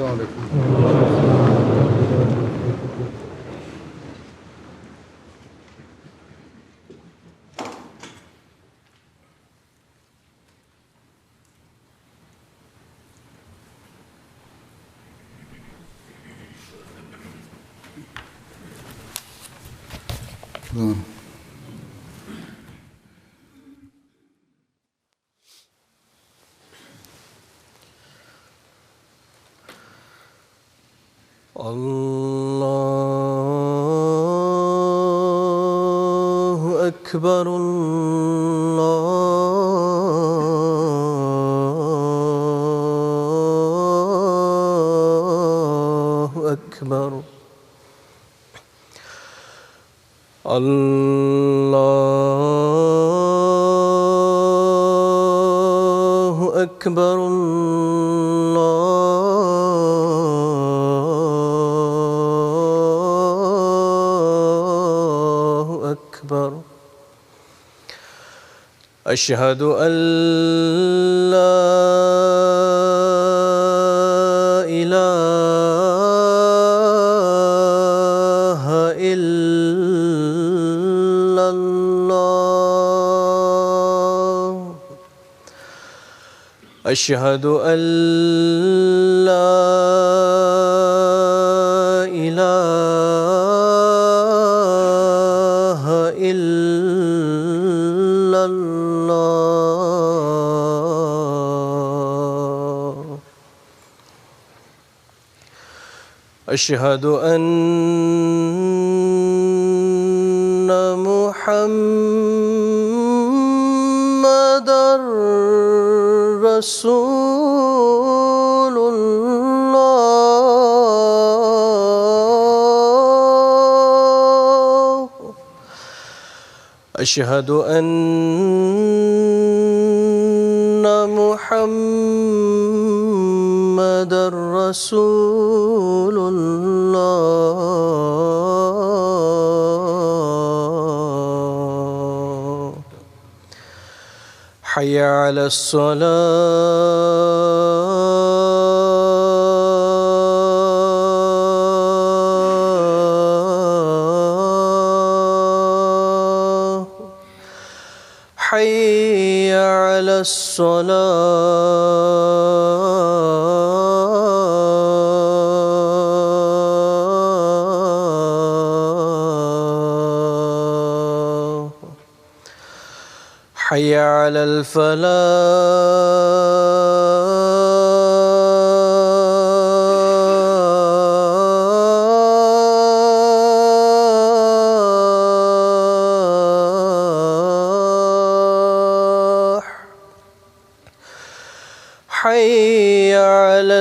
السلام عليكم. الله أكبر الله أكبر الله أكبر الله أكبر أشهد أن لا إله إلا الله أشهد أن لا إله إلا الله أشهد أن محمدًا رسول الله أشهد أن محمدًا رسول الله حي على الصلاة حي على الصلاة حي على الفلاح حي على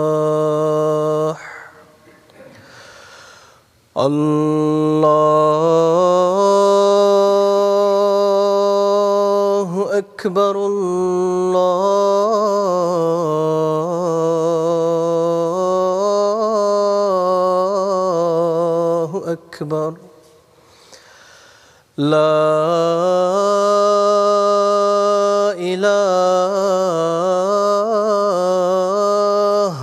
الفلاح الله أكبر الله أكبر لا إله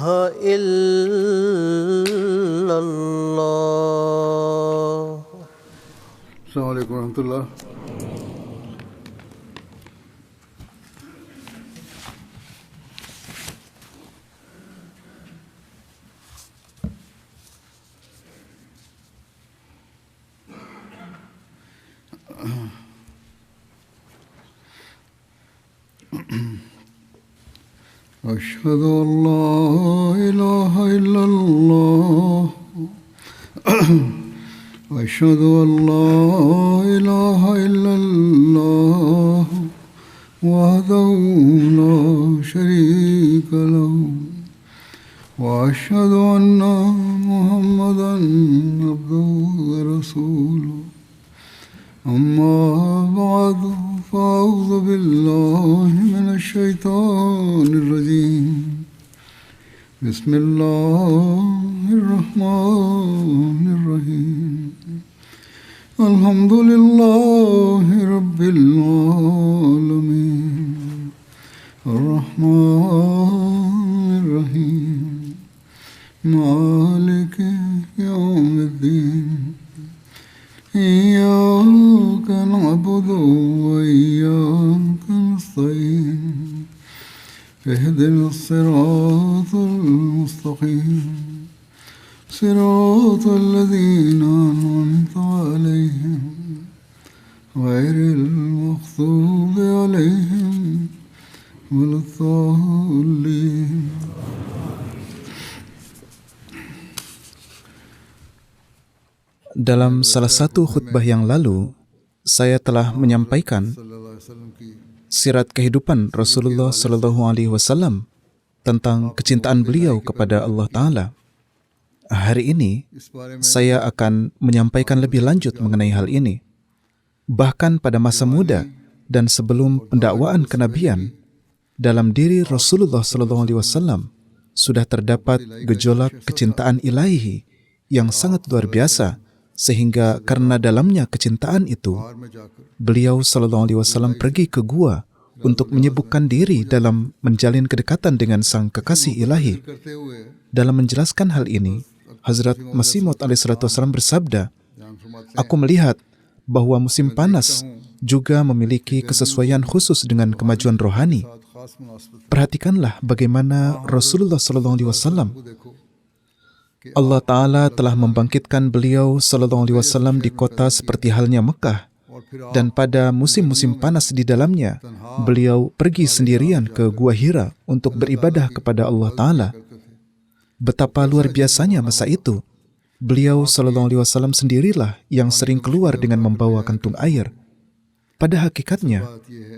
إلا الله. السلام عليكم ورحمة الله. أشهد أن لا إله إلا الله أشهد أن لا إله إلا الله وحده لا شريك له وأشهد أن محمدًا عبده ورسوله أما بعد فأعوذ بالله من الشيطان الرجيم بسم الله الرحمن الرحيم الحمد لله رب العالمين الرحمن الرحيم مالك يوم الدين إياك نعبد وإياك نستعين اهدنا الصراط المستقيم صراط الذين أنعمت عليهم غير المغضوب عليهم ولا الضالين. Dalam salah satu khutbah yang lalu, saya telah menyampaikan sirat kehidupan Rasulullah SAW tentang kecintaan beliau kepada Allah Ta'ala. Hari ini, saya akan menyampaikan lebih lanjut mengenai hal ini. Bahkan pada masa muda dan sebelum pendakwaan kenabian, dalam diri Rasulullah SAW sudah terdapat gejolak kecintaan ilahi yang sangat luar biasa, sehingga karena dalamnya kecintaan itu, beliau SAW pergi ke gua untuk menyibukkan diri dalam menjalin kedekatan dengan sang kekasih ilahi. Dalam menjelaskan hal ini, Hazrat Masih Maud alaihissalam bersabda, "Aku melihat bahwa musim panas juga memiliki kesesuaian khusus dengan kemajuan rohani. Perhatikanlah bagaimana Rasulullah SAW, Allah Ta'ala telah membangkitkan beliau SAW di kota seperti halnya Mekah, dan pada musim-musim panas di dalamnya, beliau pergi sendirian ke Gua Hira untuk beribadah kepada Allah Ta'ala. Betapa luar biasanya masa itu. Beliau SAW sendirilah yang sering keluar dengan membawa kantung air. Pada hakikatnya,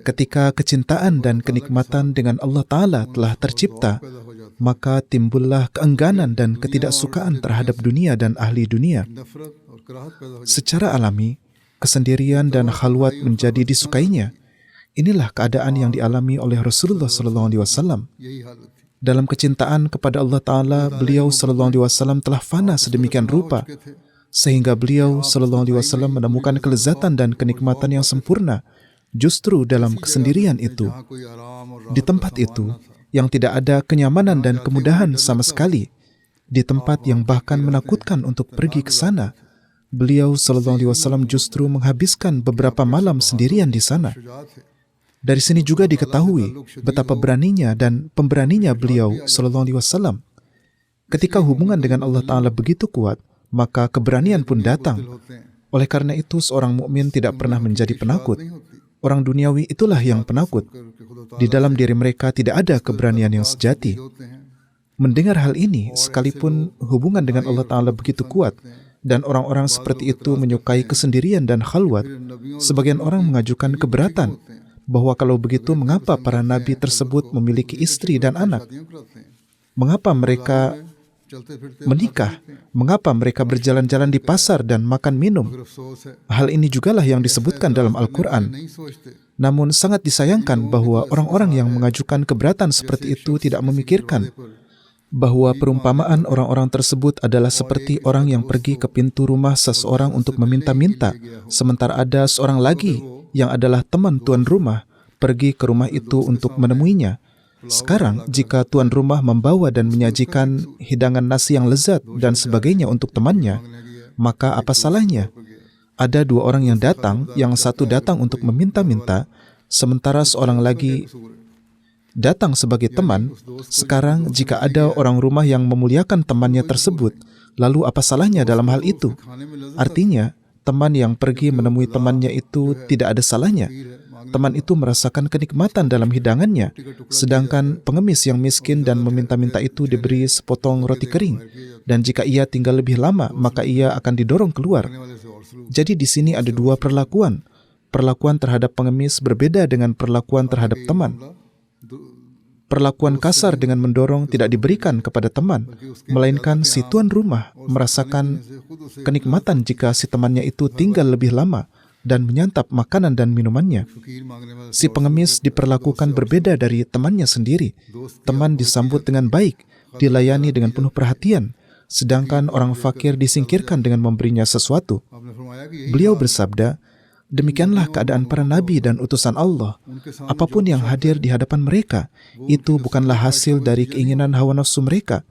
ketika kecintaan dan kenikmatan dengan Allah Ta'ala telah tercipta, maka timbullah keengganan dan ketidaksukaan terhadap dunia dan ahli dunia. Secara alami, kesendirian dan khalwat menjadi disukainya. Inilah keadaan yang dialami oleh Rasulullah SAW. Dalam kecintaan kepada Allah Ta'ala, beliau SAW telah fana sedemikian rupa, sehingga beliau SAW menemukan kelezatan dan kenikmatan yang sempurna justru dalam kesendirian itu. Di tempat itu, yang tidak ada kenyamanan dan kemudahan sama sekali, di tempat yang bahkan menakutkan untuk pergi ke sana, beliau SAW justru menghabiskan beberapa malam sendirian di sana. Dari sini juga diketahui betapa beraninya dan pemberaninya beliau SAW. Ketika hubungan dengan Allah Ta'ala begitu kuat, maka keberanian pun datang. Oleh karena itu, seorang mukmin tidak pernah menjadi penakut. Orang duniawi itulah yang penakut. Di dalam diri mereka tidak ada keberanian yang sejati. Mendengar hal ini, sekalipun hubungan dengan Allah Ta'ala begitu kuat, dan orang-orang seperti itu menyukai kesendirian dan khalwat, sebagian orang mengajukan keberatan, bahwa kalau begitu mengapa para nabi tersebut memiliki istri dan anak? Mengapa mereka menikah? Mengapa mereka berjalan-jalan di pasar dan makan minum? Hal ini jugalah yang disebutkan dalam Al-Quran. Namun sangat disayangkan bahwa orang-orang yang mengajukan keberatan seperti itu tidak memikirkan bahwa perumpamaan orang-orang tersebut adalah seperti orang yang pergi ke pintu rumah seseorang untuk meminta-minta, sementara ada seorang lagi yang adalah teman tuan rumah pergi ke rumah itu untuk menemuinya. Sekarang, jika tuan rumah membawa dan menyajikan hidangan nasi yang lezat dan sebagainya untuk temannya, maka apa salahnya? Ada dua orang yang datang, yang satu datang untuk meminta-minta, sementara seorang lagi datang sebagai teman. Sekarang, jika ada orang rumah yang memuliakan temannya tersebut, lalu apa salahnya dalam hal itu? Artinya, teman yang pergi menemui temannya itu tidak ada salahnya. Teman itu merasakan kenikmatan dalam hidangannya, sedangkan pengemis yang miskin dan meminta-minta itu diberi sepotong roti kering, dan jika ia tinggal lebih lama, maka ia akan didorong keluar. Jadi di sini ada dua perlakuan. Perlakuan terhadap pengemis berbeda dengan perlakuan terhadap teman. Perlakuan kasar dengan mendorong tidak diberikan kepada teman, melainkan si tuan rumah merasakan kenikmatan jika si temannya itu tinggal lebih lama dan menyantap makanan dan minumannya. Si pengemis diperlakukan berbeda dari temannya sendiri. Teman disambut dengan baik, dilayani dengan penuh perhatian, sedangkan orang fakir disingkirkan dengan memberinya sesuatu. Beliau bersabda, demikianlah keadaan para nabi dan utusan Allah. Apapun yang hadir di hadapan mereka, itu bukanlah hasil dari keinginan hawa nafsu mereka.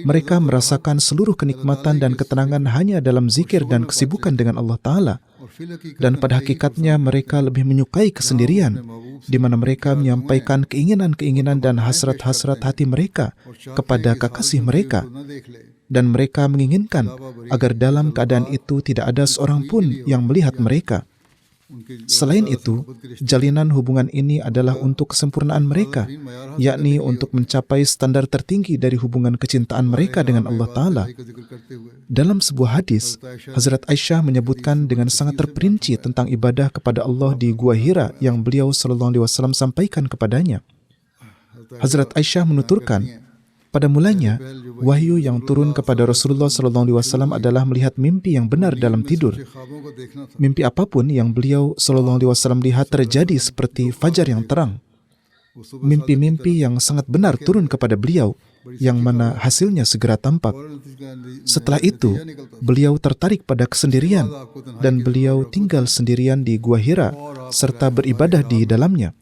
Mereka merasakan seluruh kenikmatan dan ketenangan hanya dalam zikir dan kesibukan dengan Allah Ta'ala. Dan pada hakikatnya mereka lebih menyukai kesendirian, di mana mereka menyampaikan keinginan-keinginan dan hasrat-hasrat hati mereka kepada kekasih mereka. Dan mereka menginginkan agar dalam keadaan itu tidak ada seorang pun yang melihat mereka. Selain itu, jalinan hubungan ini adalah untuk kesempurnaan mereka, yakni untuk mencapai standar tertinggi dari hubungan kecintaan mereka dengan Allah Ta'ala. Dalam sebuah hadis, Hazrat Aisyah menyebutkan dengan sangat terperinci tentang ibadah kepada Allah di Gua Hira yang beliau SAW sampaikan kepadanya. Hazrat Aisyah menuturkan, pada mulanya, wahyu yang turun kepada Rasulullah SAW adalah melihat mimpi yang benar dalam tidur. Mimpi apapun yang beliau SAW lihat terjadi seperti fajar yang terang. Mimpi-mimpi yang sangat benar turun kepada beliau, yang mana hasilnya segera tampak. Setelah itu, beliau tertarik pada kesendirian, dan beliau tinggal sendirian di Gua Hira, serta beribadah di dalamnya.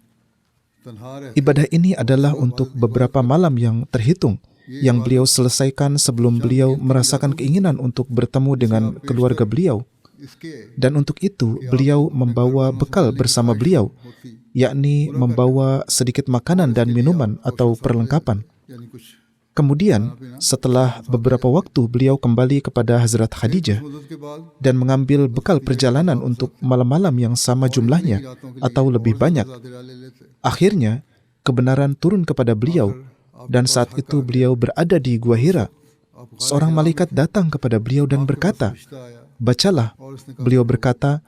Ibadah ini adalah untuk beberapa malam yang terhitung, yang beliau selesaikan sebelum beliau merasakan keinginan untuk bertemu dengan keluarga beliau. Dan untuk itu, beliau membawa bekal bersama beliau, yakni membawa sedikit makanan dan minuman atau perlengkapan. Kemudian, setelah beberapa waktu, beliau kembali kepada Hazrat Khadijah dan mengambil bekal perjalanan untuk malam-malam yang sama jumlahnya atau lebih banyak. Akhirnya, kebenaran turun kepada beliau, dan saat itu beliau berada di Gua Hira. Seorang malaikat datang kepada beliau dan berkata, "Bacalah." Beliau berkata,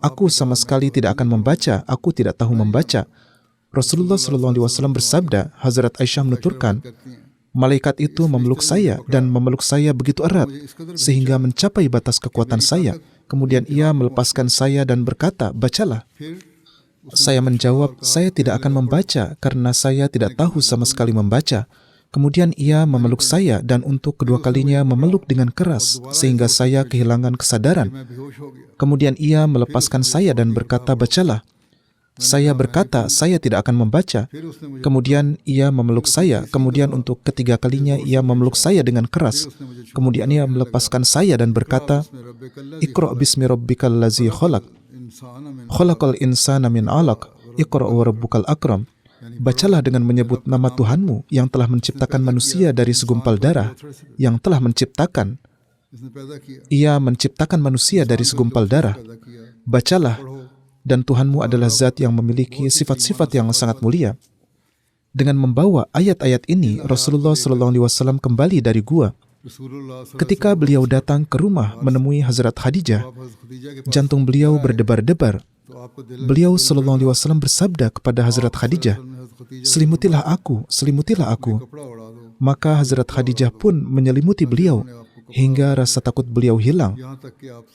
"Aku sama sekali tidak akan membaca, aku tidak tahu membaca." Rasulullah SAW bersabda, Hazrat Aisyah menuturkan, malaikat itu memeluk saya dan memeluk saya begitu erat, sehingga mencapai batas kekuatan saya. Kemudian ia melepaskan saya dan berkata, "Bacalah." Saya menjawab, "Saya tidak akan membaca karena saya tidak tahu sama sekali membaca." Kemudian ia memeluk saya dan untuk kedua kalinya memeluk dengan keras sehingga saya kehilangan kesadaran. Kemudian ia melepaskan saya dan berkata, "Bacalah." Saya berkata, "Saya tidak akan membaca." Kemudian ia memeluk saya. Kemudian untuk ketiga kalinya ia memeluk saya dengan keras. Kemudian ia melepaskan saya dan berkata, "Iqra' bismi rabbikal ladzi khalaq. Khalaqal insana min 'alaq. Iqra' wa rabbukal akram." Bacalah dengan menyebut nama Tuhanmu yang telah menciptakan manusia dari segumpal darah, yang telah menciptakan. Ia menciptakan manusia dari segumpal darah. Bacalah, dan Tuhanmu adalah zat yang memiliki sifat-sifat yang sangat mulia. Dengan membawa ayat-ayat ini, Rasulullah SAW kembali dari gua. Ketika beliau datang ke rumah menemui Hazrat Khadijah, jantung beliau berdebar-debar. Beliau SAW bersabda kepada Hazrat Khadijah, selimutilah aku." Maka Hazrat Khadijah pun menyelimuti beliau, hingga rasa takut beliau hilang.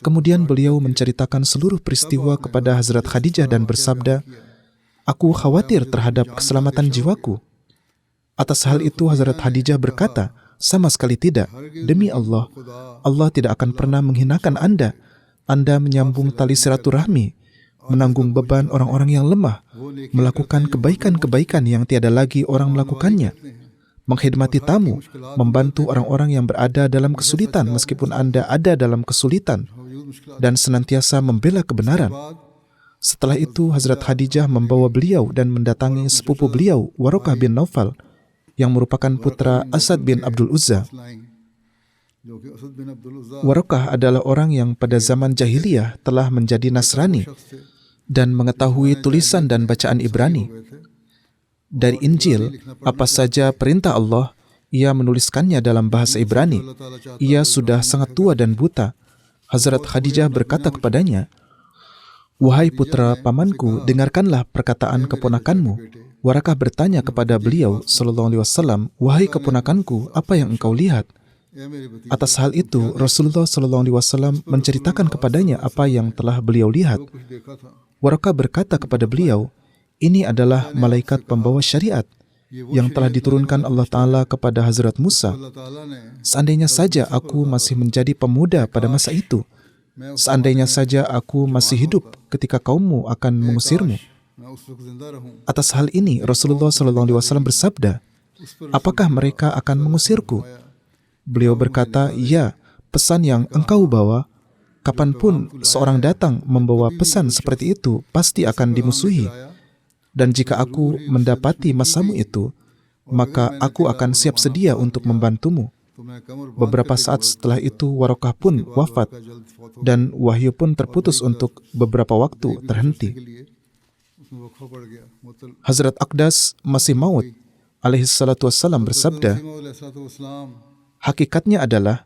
Kemudian beliau menceritakan seluruh peristiwa kepada Hazrat Khadijah dan bersabda, "Aku khawatir terhadap keselamatan jiwaku." Atas hal itu Hazrat Khadijah berkata, "Sama sekali tidak. Demi Allah, Allah tidak akan pernah menghinakan Anda. Anda menyambung tali silaturahmi, menanggung beban orang-orang yang lemah, melakukan kebaikan-kebaikan yang tiada lagi orang melakukannya, mengkhidmati tamu, membantu orang-orang yang berada dalam kesulitan meskipun Anda ada dalam kesulitan, dan senantiasa membela kebenaran." Setelah itu Hazrat Khadijah membawa beliau dan mendatangi sepupu beliau, Waraqah bin Naufal, yang merupakan putra Asad bin Abdul Uzza. Waraqah adalah orang yang pada zaman jahiliyah telah menjadi Nasrani dan mengetahui tulisan dan bacaan Ibrani. Dari Injil, apa saja perintah Allah, ia menuliskannya dalam bahasa Ibrani. Ia sudah sangat tua dan buta. Hazrat Khadijah berkata kepadanya, "Wahai putra pamanku, dengarkanlah perkataan keponakanmu." Waraqah bertanya kepada beliau SAW, "Wahai keponakanku, apa yang engkau lihat?" Atas hal itu, Rasulullah SAW menceritakan kepadanya apa yang telah beliau lihat. Waraqah berkata kepada beliau, "Ini adalah malaikat pembawa syariat. yang telah diturunkan Allah Ta'ala kepada Hazrat Musa. अल्लाह ताला ने Seandainya saja aku masih menjadi pemuda pada masa itu, seandainya saja aku masih hidup ketika kaummu akan mengusirmu. मैं उस वक्त जिंदा रहूं Atas hal ini Rasulullah SAW bersabda, apakah mereka akan mengusirku? Beliau berkata, ya, pesan yang engkau bawa, kapanpun seorang datang membawa pesan seperti itu, pasti akan dimusuhi. Dan jika aku mendapati masamu itu, maka aku akan siap sedia untuk membantumu. तो मैं कमर Beberapa saat setelah itu Warokah pun wafat जल्द फौत हो dan wahyu pun terputus untuk beberapa waktu terhenti. के लिए उसमें वक्फा पड़ गया मुतल Hazrat Aqdas Masih Maud alaihissalatu wassalam bersabda, वसलाम hakikatnya adalah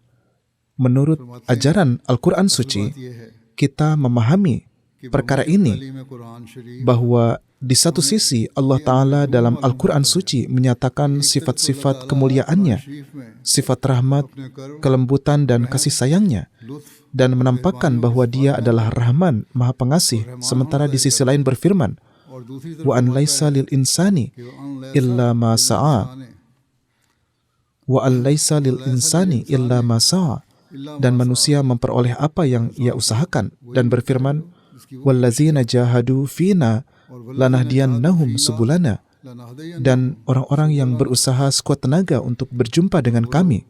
menurut ajaran Al-Quran suci, ये है kita memahami perkara ini में कुरान शरीफ bahwa di satu sisi Allah Ta'ala dalam Al-Quran suci menyatakan sifat-sifat kemuliaannya, शरीफ में sifat rahmat, अपने कर्म kelembutan dan kasih sayangnya, लुत्फ dan menampakkan bahwa Dia adalah Rahman, Maha Pengasih, sementara di sisi lain berfirman, और दूसरी तरफ wa an laisa lil insani कि वो अन illa ma sa'a, wa an laisa lil insani illa ma sa'a, dan manusia memperoleh apa yang ia usahakan, dan berfirman, wallazina jahadu fina lanahdiyannahum subulana, dan orang-orang yang berusaha sekuat tenaga untuk berjumpa dengan kami,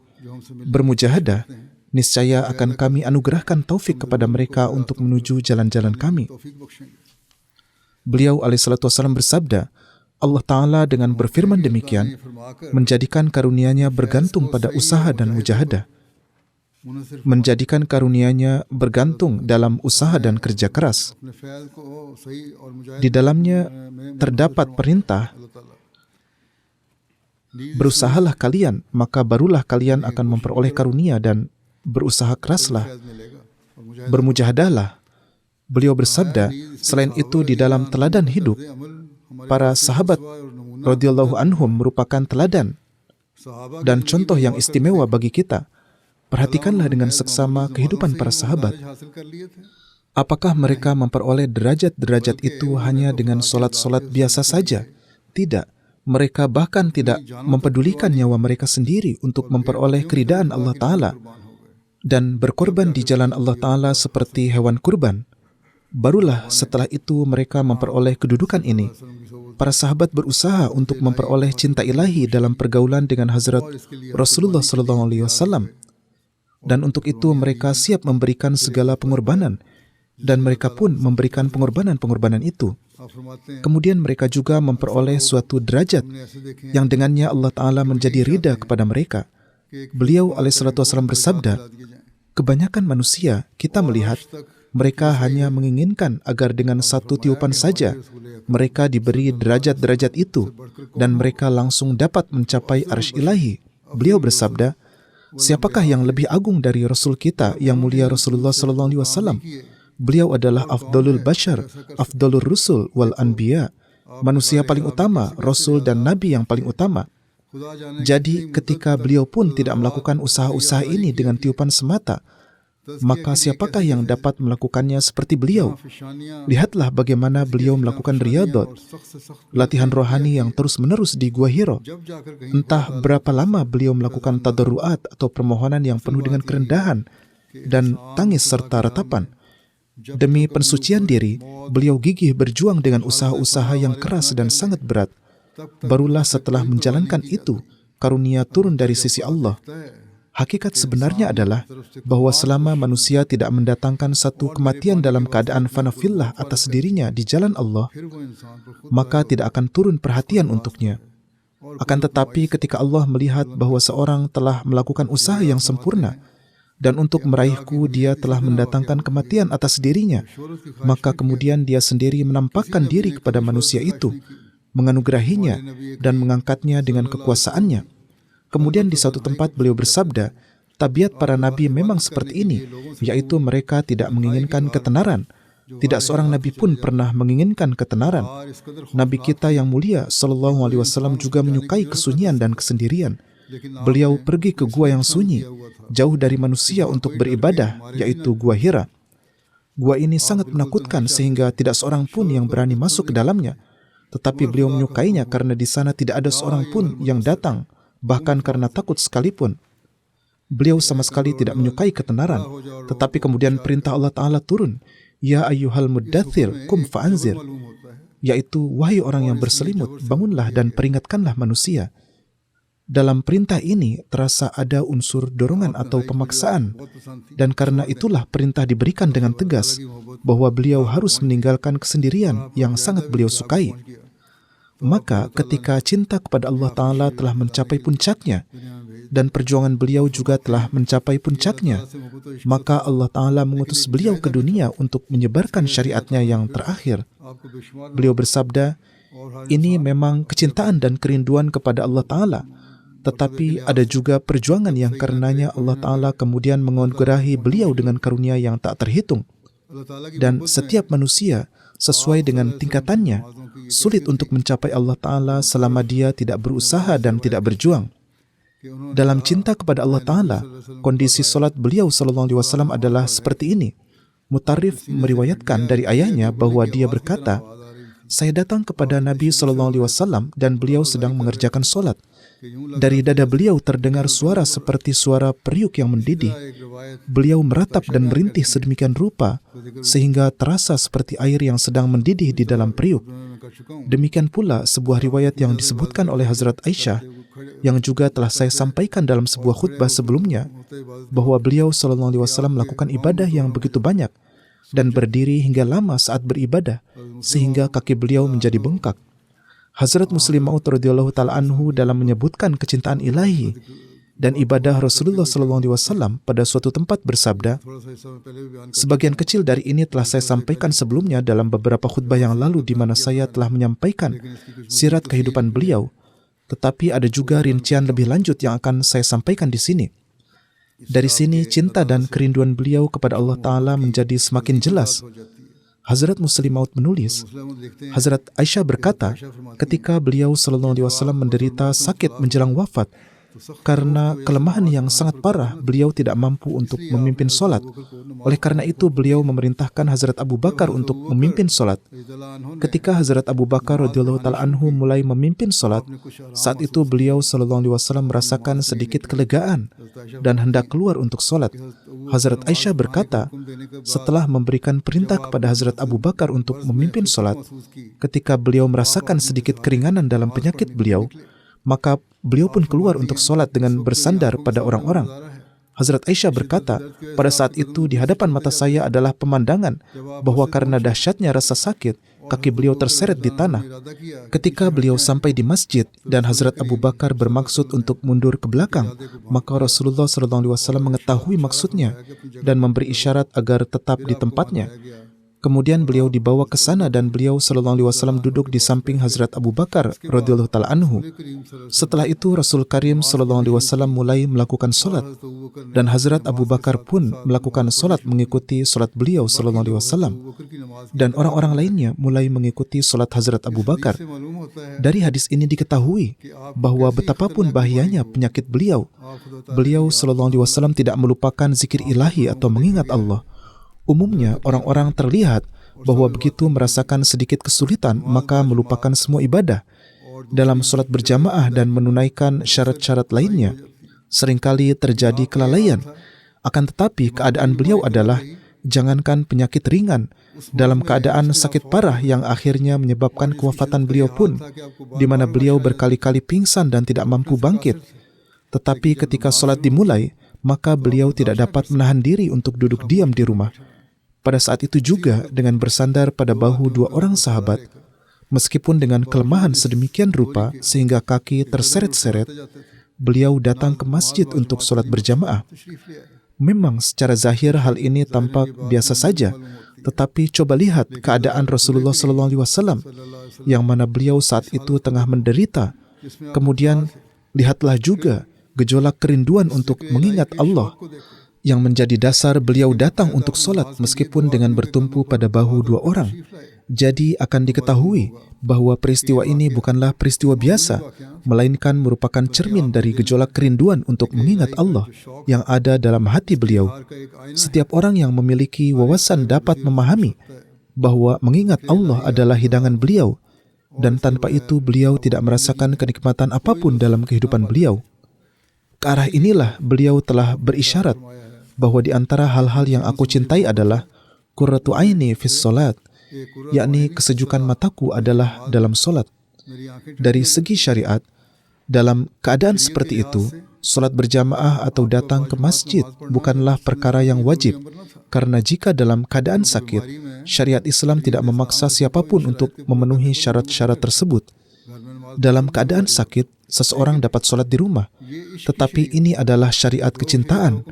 bermujahadah, niscaya akan kami anugerahkan taufik kepada mereka untuk menuju jalan-jalan kami. तौफीक बख्शेंगे Beliau alaihissalatu wassalam bersabda, Allah Ta'ala dengan berfirman demikian फरमाकर menjadikan karunia-Nya bergantung pada usaha dan mujahadah, मुनसिर menjadikan karunia-Nya bergantung dalam usaha dan kerja keras. अपने फैल को सही और मुजाहिद Di dalamnya terdapat perintah, अल्लाह ताला berusahalah kalian, maka barulah kalian akan memperoleh karunia, dan berusaha keraslah, Faiz मिलेगा और मुजाहिद bermujahadahlah. Beliau bersabda, selain itu di dalam teladan hidup, अमल हमारे para sahabat और नमूना radhiyallahu anhum merupakan teladan सहाबा dan contoh yang istimewa bagi kita. Perhatikanlah dengan seksama kehidupan para sahabat. हासिल कर लिए थे Apakah mereka memperoleh derajat-derajat itu hanya dengan solat-solat biasa saja? Tidak. Mereka bahkan tidak mempedulikan nyawa mereka sendiri untuk memperoleh keridaan Allah Ta'ala dan berkorban di jalan Allah Ta'ala seperti hewan kurban. Barulah setelah itu mereka memperoleh kedudukan ini. Para sahabat berusaha untuk memperoleh cinta ilahi dalam pergaulan dengan Hazrat Rasulullah SAW. Dan untuk itu mereka siap memberikan segala pengorbanan. Dan mereka pun memberikan pengorbanan-pengorbanan itu. आप फरमाते हैं Kemudian mereka juga memperoleh suatu derajat हमने ऐसे देखे yang dengannya Allah Ta'ala menjadi ridha kepada mereka. Beliau alaihissalatu wassalam bersabda, kebanyakan manusia kita melihat mereka hanya menginginkan agar dengan satu tiupan saja mereka diberi derajat-derajat itu dan mereka langsung dapat mencapai arsy ilahi. Beliau bersabda, siapakah yang lebih agung dari Rasul kita yang mulia Rasulullah SAW? Beliau adalah afdalul bashar, afdalul rusul wal anbiya, manusia paling utama, Rasul dan Nabi yang paling utama. खुदा जाने Jadi ketika beliau pun tidak melakukan usaha-usaha ini dengan tiupan semata, maka siapakah yang dapat melakukannya seperti beliau? फिशानियां Lihatlah bagaimana beliau melakukan riyadhat, सख्त से सख्त latihan rohani yang terus-menerus di Gua Hiro. जब जाकर कहीं Entah berapa lama beliau melakukan tadarruat atau permohonan yang penuh dengan kerendahan dan tangis serta ratapan. Demi pensucian diri, beliau gigih berjuang dengan usaha-usaha yang keras dan sangat berat. Barulah setelah menjalankan itu, karunia turun dari sisi Allah. Hakikat sebenarnya adalah bahwa selama manusia tidak mendatangkan satu kematian dalam keadaan fanafillah atas dirinya di jalan Allah, फिर वो इंसान पर खुद maka tidak akan turun perhatian untuknya. Akan tetapi ketika Allah melihat bahwa seorang telah melakukan usaha yang sempurna, dan untuk meraihku dia telah mendatangkan kematian atas dirinya, maka kemudian dia sendiri menampakkan diri kepada manusia itu, menganugerahinya dan mengangkatnya dengan kekuasaannya. Kemudian di suatu tempat beliau bersabda, tabiat para nabi memang seperti ini, yaitu mereka tidak menginginkan ketenaran. Tidak seorang nabi pun pernah menginginkan ketenaran. Nabi kita yang mulia sallallahu alaihi wasallam juga menyukai kesunyian dan kesendirian. Beliau pergi ke gua yang sunyi, jauh dari manusia untuk beribadah, yaitu Gua Hira. Gua ini sangat menakutkan sehingga tidak seorang pun yang berani masuk ke dalamnya. tetapi beliau menyukainya karena di sana tidak ada seorang pun yang datang, bahkan karena takut sekalipun. Beliau sama sekali tidak menyukai ketenaran, tetapi kemudian perintah Allah Ta'ala turun, Ya ayyuhal muddathir, kum fa'anzir, yaitu, wahai orang yang berselimut, bangunlah dan peringatkanlah manusia. Dalam perintah ini terasa ada unsur dorongan atau pemaksaan, dan karena itulah perintah diberikan dengan tegas bahwa beliau harus meninggalkan kesendirian yang sangat beliau sukai. Maka ketika cinta kepada Allah Ta'ala telah mencapai puncaknya, dan perjuangan beliau juga telah mencapai puncaknya, maka Allah Ta'ala mengutus beliau ke dunia untuk menyebarkan syariatnya yang terakhir. Beliau bersabda, ini memang kecintaan dan kerinduan kepada Allah Ta'ala, tetapi ada juga perjuangan yang karenanya Allah Ta'ala kemudian menganugerahi beliau dengan karunia yang tak terhitung. Dan setiap manusia sesuai dengan tingkatannya sulit untuk mencapai Allah Ta'ala selama dia tidak berusaha dan tidak berjuang. Dalam cinta kepada Allah Ta'ala, kondisi solat beliau SAW adalah seperti ini. Mutarrif meriwayatkan dari ayahnya bahwa dia berkata, saya datang kepada Nabi SAW dan beliau sedang mengerjakan solat. Dari dada beliau terdengar suara seperti suara periuk yang mendidih. Beliau meratap dan merintih sedemikian rupa sehingga terasa seperti air yang sedang mendidih di dalam periuk. Demikian pula sebuah riwayat yang disebutkan oleh Hazrat Aisyah yang juga telah saya sampaikan dalam sebuah khutbah sebelumnya, bahwa beliau SAW melakukan ibadah yang begitu banyak dan berdiri hingga lama saat beribadah sehingga kaki beliau menjadi bengkak. Hazrat Muslim Maud radhiyallahu ta'ala anhu dalam menyebutkan kecintaan ilahi dan ibadah Rasulullah SAW pada suatu tempat bersabda, sebagian kecil dari ini telah saya sampaikan sebelumnya dalam beberapa khutbah yang lalu di mana saya telah menyampaikan sirat kehidupan beliau, tetapi ada juga rincian lebih lanjut yang akan saya sampaikan di sini. Dari sini cinta dan kerinduan beliau kepada Allah Ta'ala menjadi semakin jelas. Hazrat Muslim Maud menulis, Hazrat Aisyah berkata, ketika beliau SAW menderita sakit menjelang wafat, karena kelemahan yang sangat parah, beliau tidak mampu untuk memimpin solat. Oleh karena itu, beliau memerintahkan Hazrat Abu Bakar untuk memimpin solat. Ketika Hazrat Abu Bakar radhiyallahu ta'ala anhu mulai memimpin solat, saat itu beliau SAW merasakan sedikit kelegaan dan hendak keluar untuk solat. Hazrat Aisyah berkata, setelah memberikan perintah kepada Hazrat Abu Bakar untuk memimpin solat, ketika beliau merasakan sedikit keringanan dalam penyakit beliau, maka beliau pun keluar untuk solat dengan bersandar pada orang-orang. Hazrat Aisyah berkata, pada saat itu di hadapan mata saya adalah pemandangan bahwa karena dahsyatnya rasa sakit, kaki beliau terseret di tanah. Ketika beliau sampai di masjid dan Hazrat Abu Bakar bermaksud untuk mundur ke belakang, maka Rasulullah SAW mengetahui maksudnya dan memberi isyarat agar tetap di tempatnya. Kemudian beliau dibawa ke sana dan beliau SAW duduk di samping Hazrat Abu Bakar radhiyallahu ta'ala anhu. Setelah itu Rasul Karim SAW mulai melakukan solat dan Hazrat Abu Bakar pun melakukan solat mengikuti solat beliau SAW dan orang-orang lainnya mulai mengikuti solat Hazrat Abu Bakar. Dari hadis ini diketahui bahwa betapapun bahayanya penyakit beliau SAW tidak melupakan zikir ilahi atau mengingat Allah. Umumnya, orang-orang terlihat bahwa begitu merasakan sedikit kesulitan, maka melupakan semua ibadah. Dalam sholat berjamaah dan menunaikan syarat-syarat lainnya, seringkali terjadi kelalaian. Akan tetapi, keadaan beliau adalah, jangankan penyakit ringan, dalam keadaan sakit parah yang akhirnya menyebabkan kewafatan beliau pun, di mana beliau berkali-kali pingsan dan tidak mampu bangkit. Tetapi ketika sholat dimulai, maka beliau tidak dapat menahan diri untuk duduk diam di rumah. Pada saat itu juga dengan bersandar pada bahu dua orang sahabat, meskipun dengan kelemahan sedemikian rupa sehingga kaki terseret-seret, beliau datang ke masjid untuk sholat berjamaah. Memang secara zahir hal ini tampak biasa saja, tetapi coba lihat keadaan Rasulullah SAW yang mana beliau saat itu tengah menderita. Kemudian lihatlah juga gejolak kerinduan untuk mengingat Allah yang menjadi dasar beliau datang untuk solat meskipun dengan bertumpu pada bahu dua orang. Jadi akan diketahui bahwa peristiwa ini bukanlah peristiwa biasa, melainkan merupakan cermin dari gejolak kerinduan untuk mengingat Allah yang ada dalam hati beliau. Setiap orang yang memiliki wawasan dapat memahami bahwa mengingat Allah adalah hidangan beliau, dan tanpa itu beliau tidak merasakan kenikmatan apapun dalam kehidupan beliau. Ke arah inilah beliau telah berisyarat bahwa di antara hal-hal yang aku cintai adalah qurratu aini fis salat, yakni kesejukan mataku adalah dalam solat. Dari segi syariat, dalam keadaan seperti itu, solat berjamaah atau datang ke masjid bukanlah perkara yang wajib, karena jika dalam keadaan sakit, syariat Islam tidak memaksa siapapun untuk memenuhi syarat-syarat tersebut. Dalam keadaan sakit, seseorang dapat solat di rumah, tetapi ini adalah syariat kecintaan.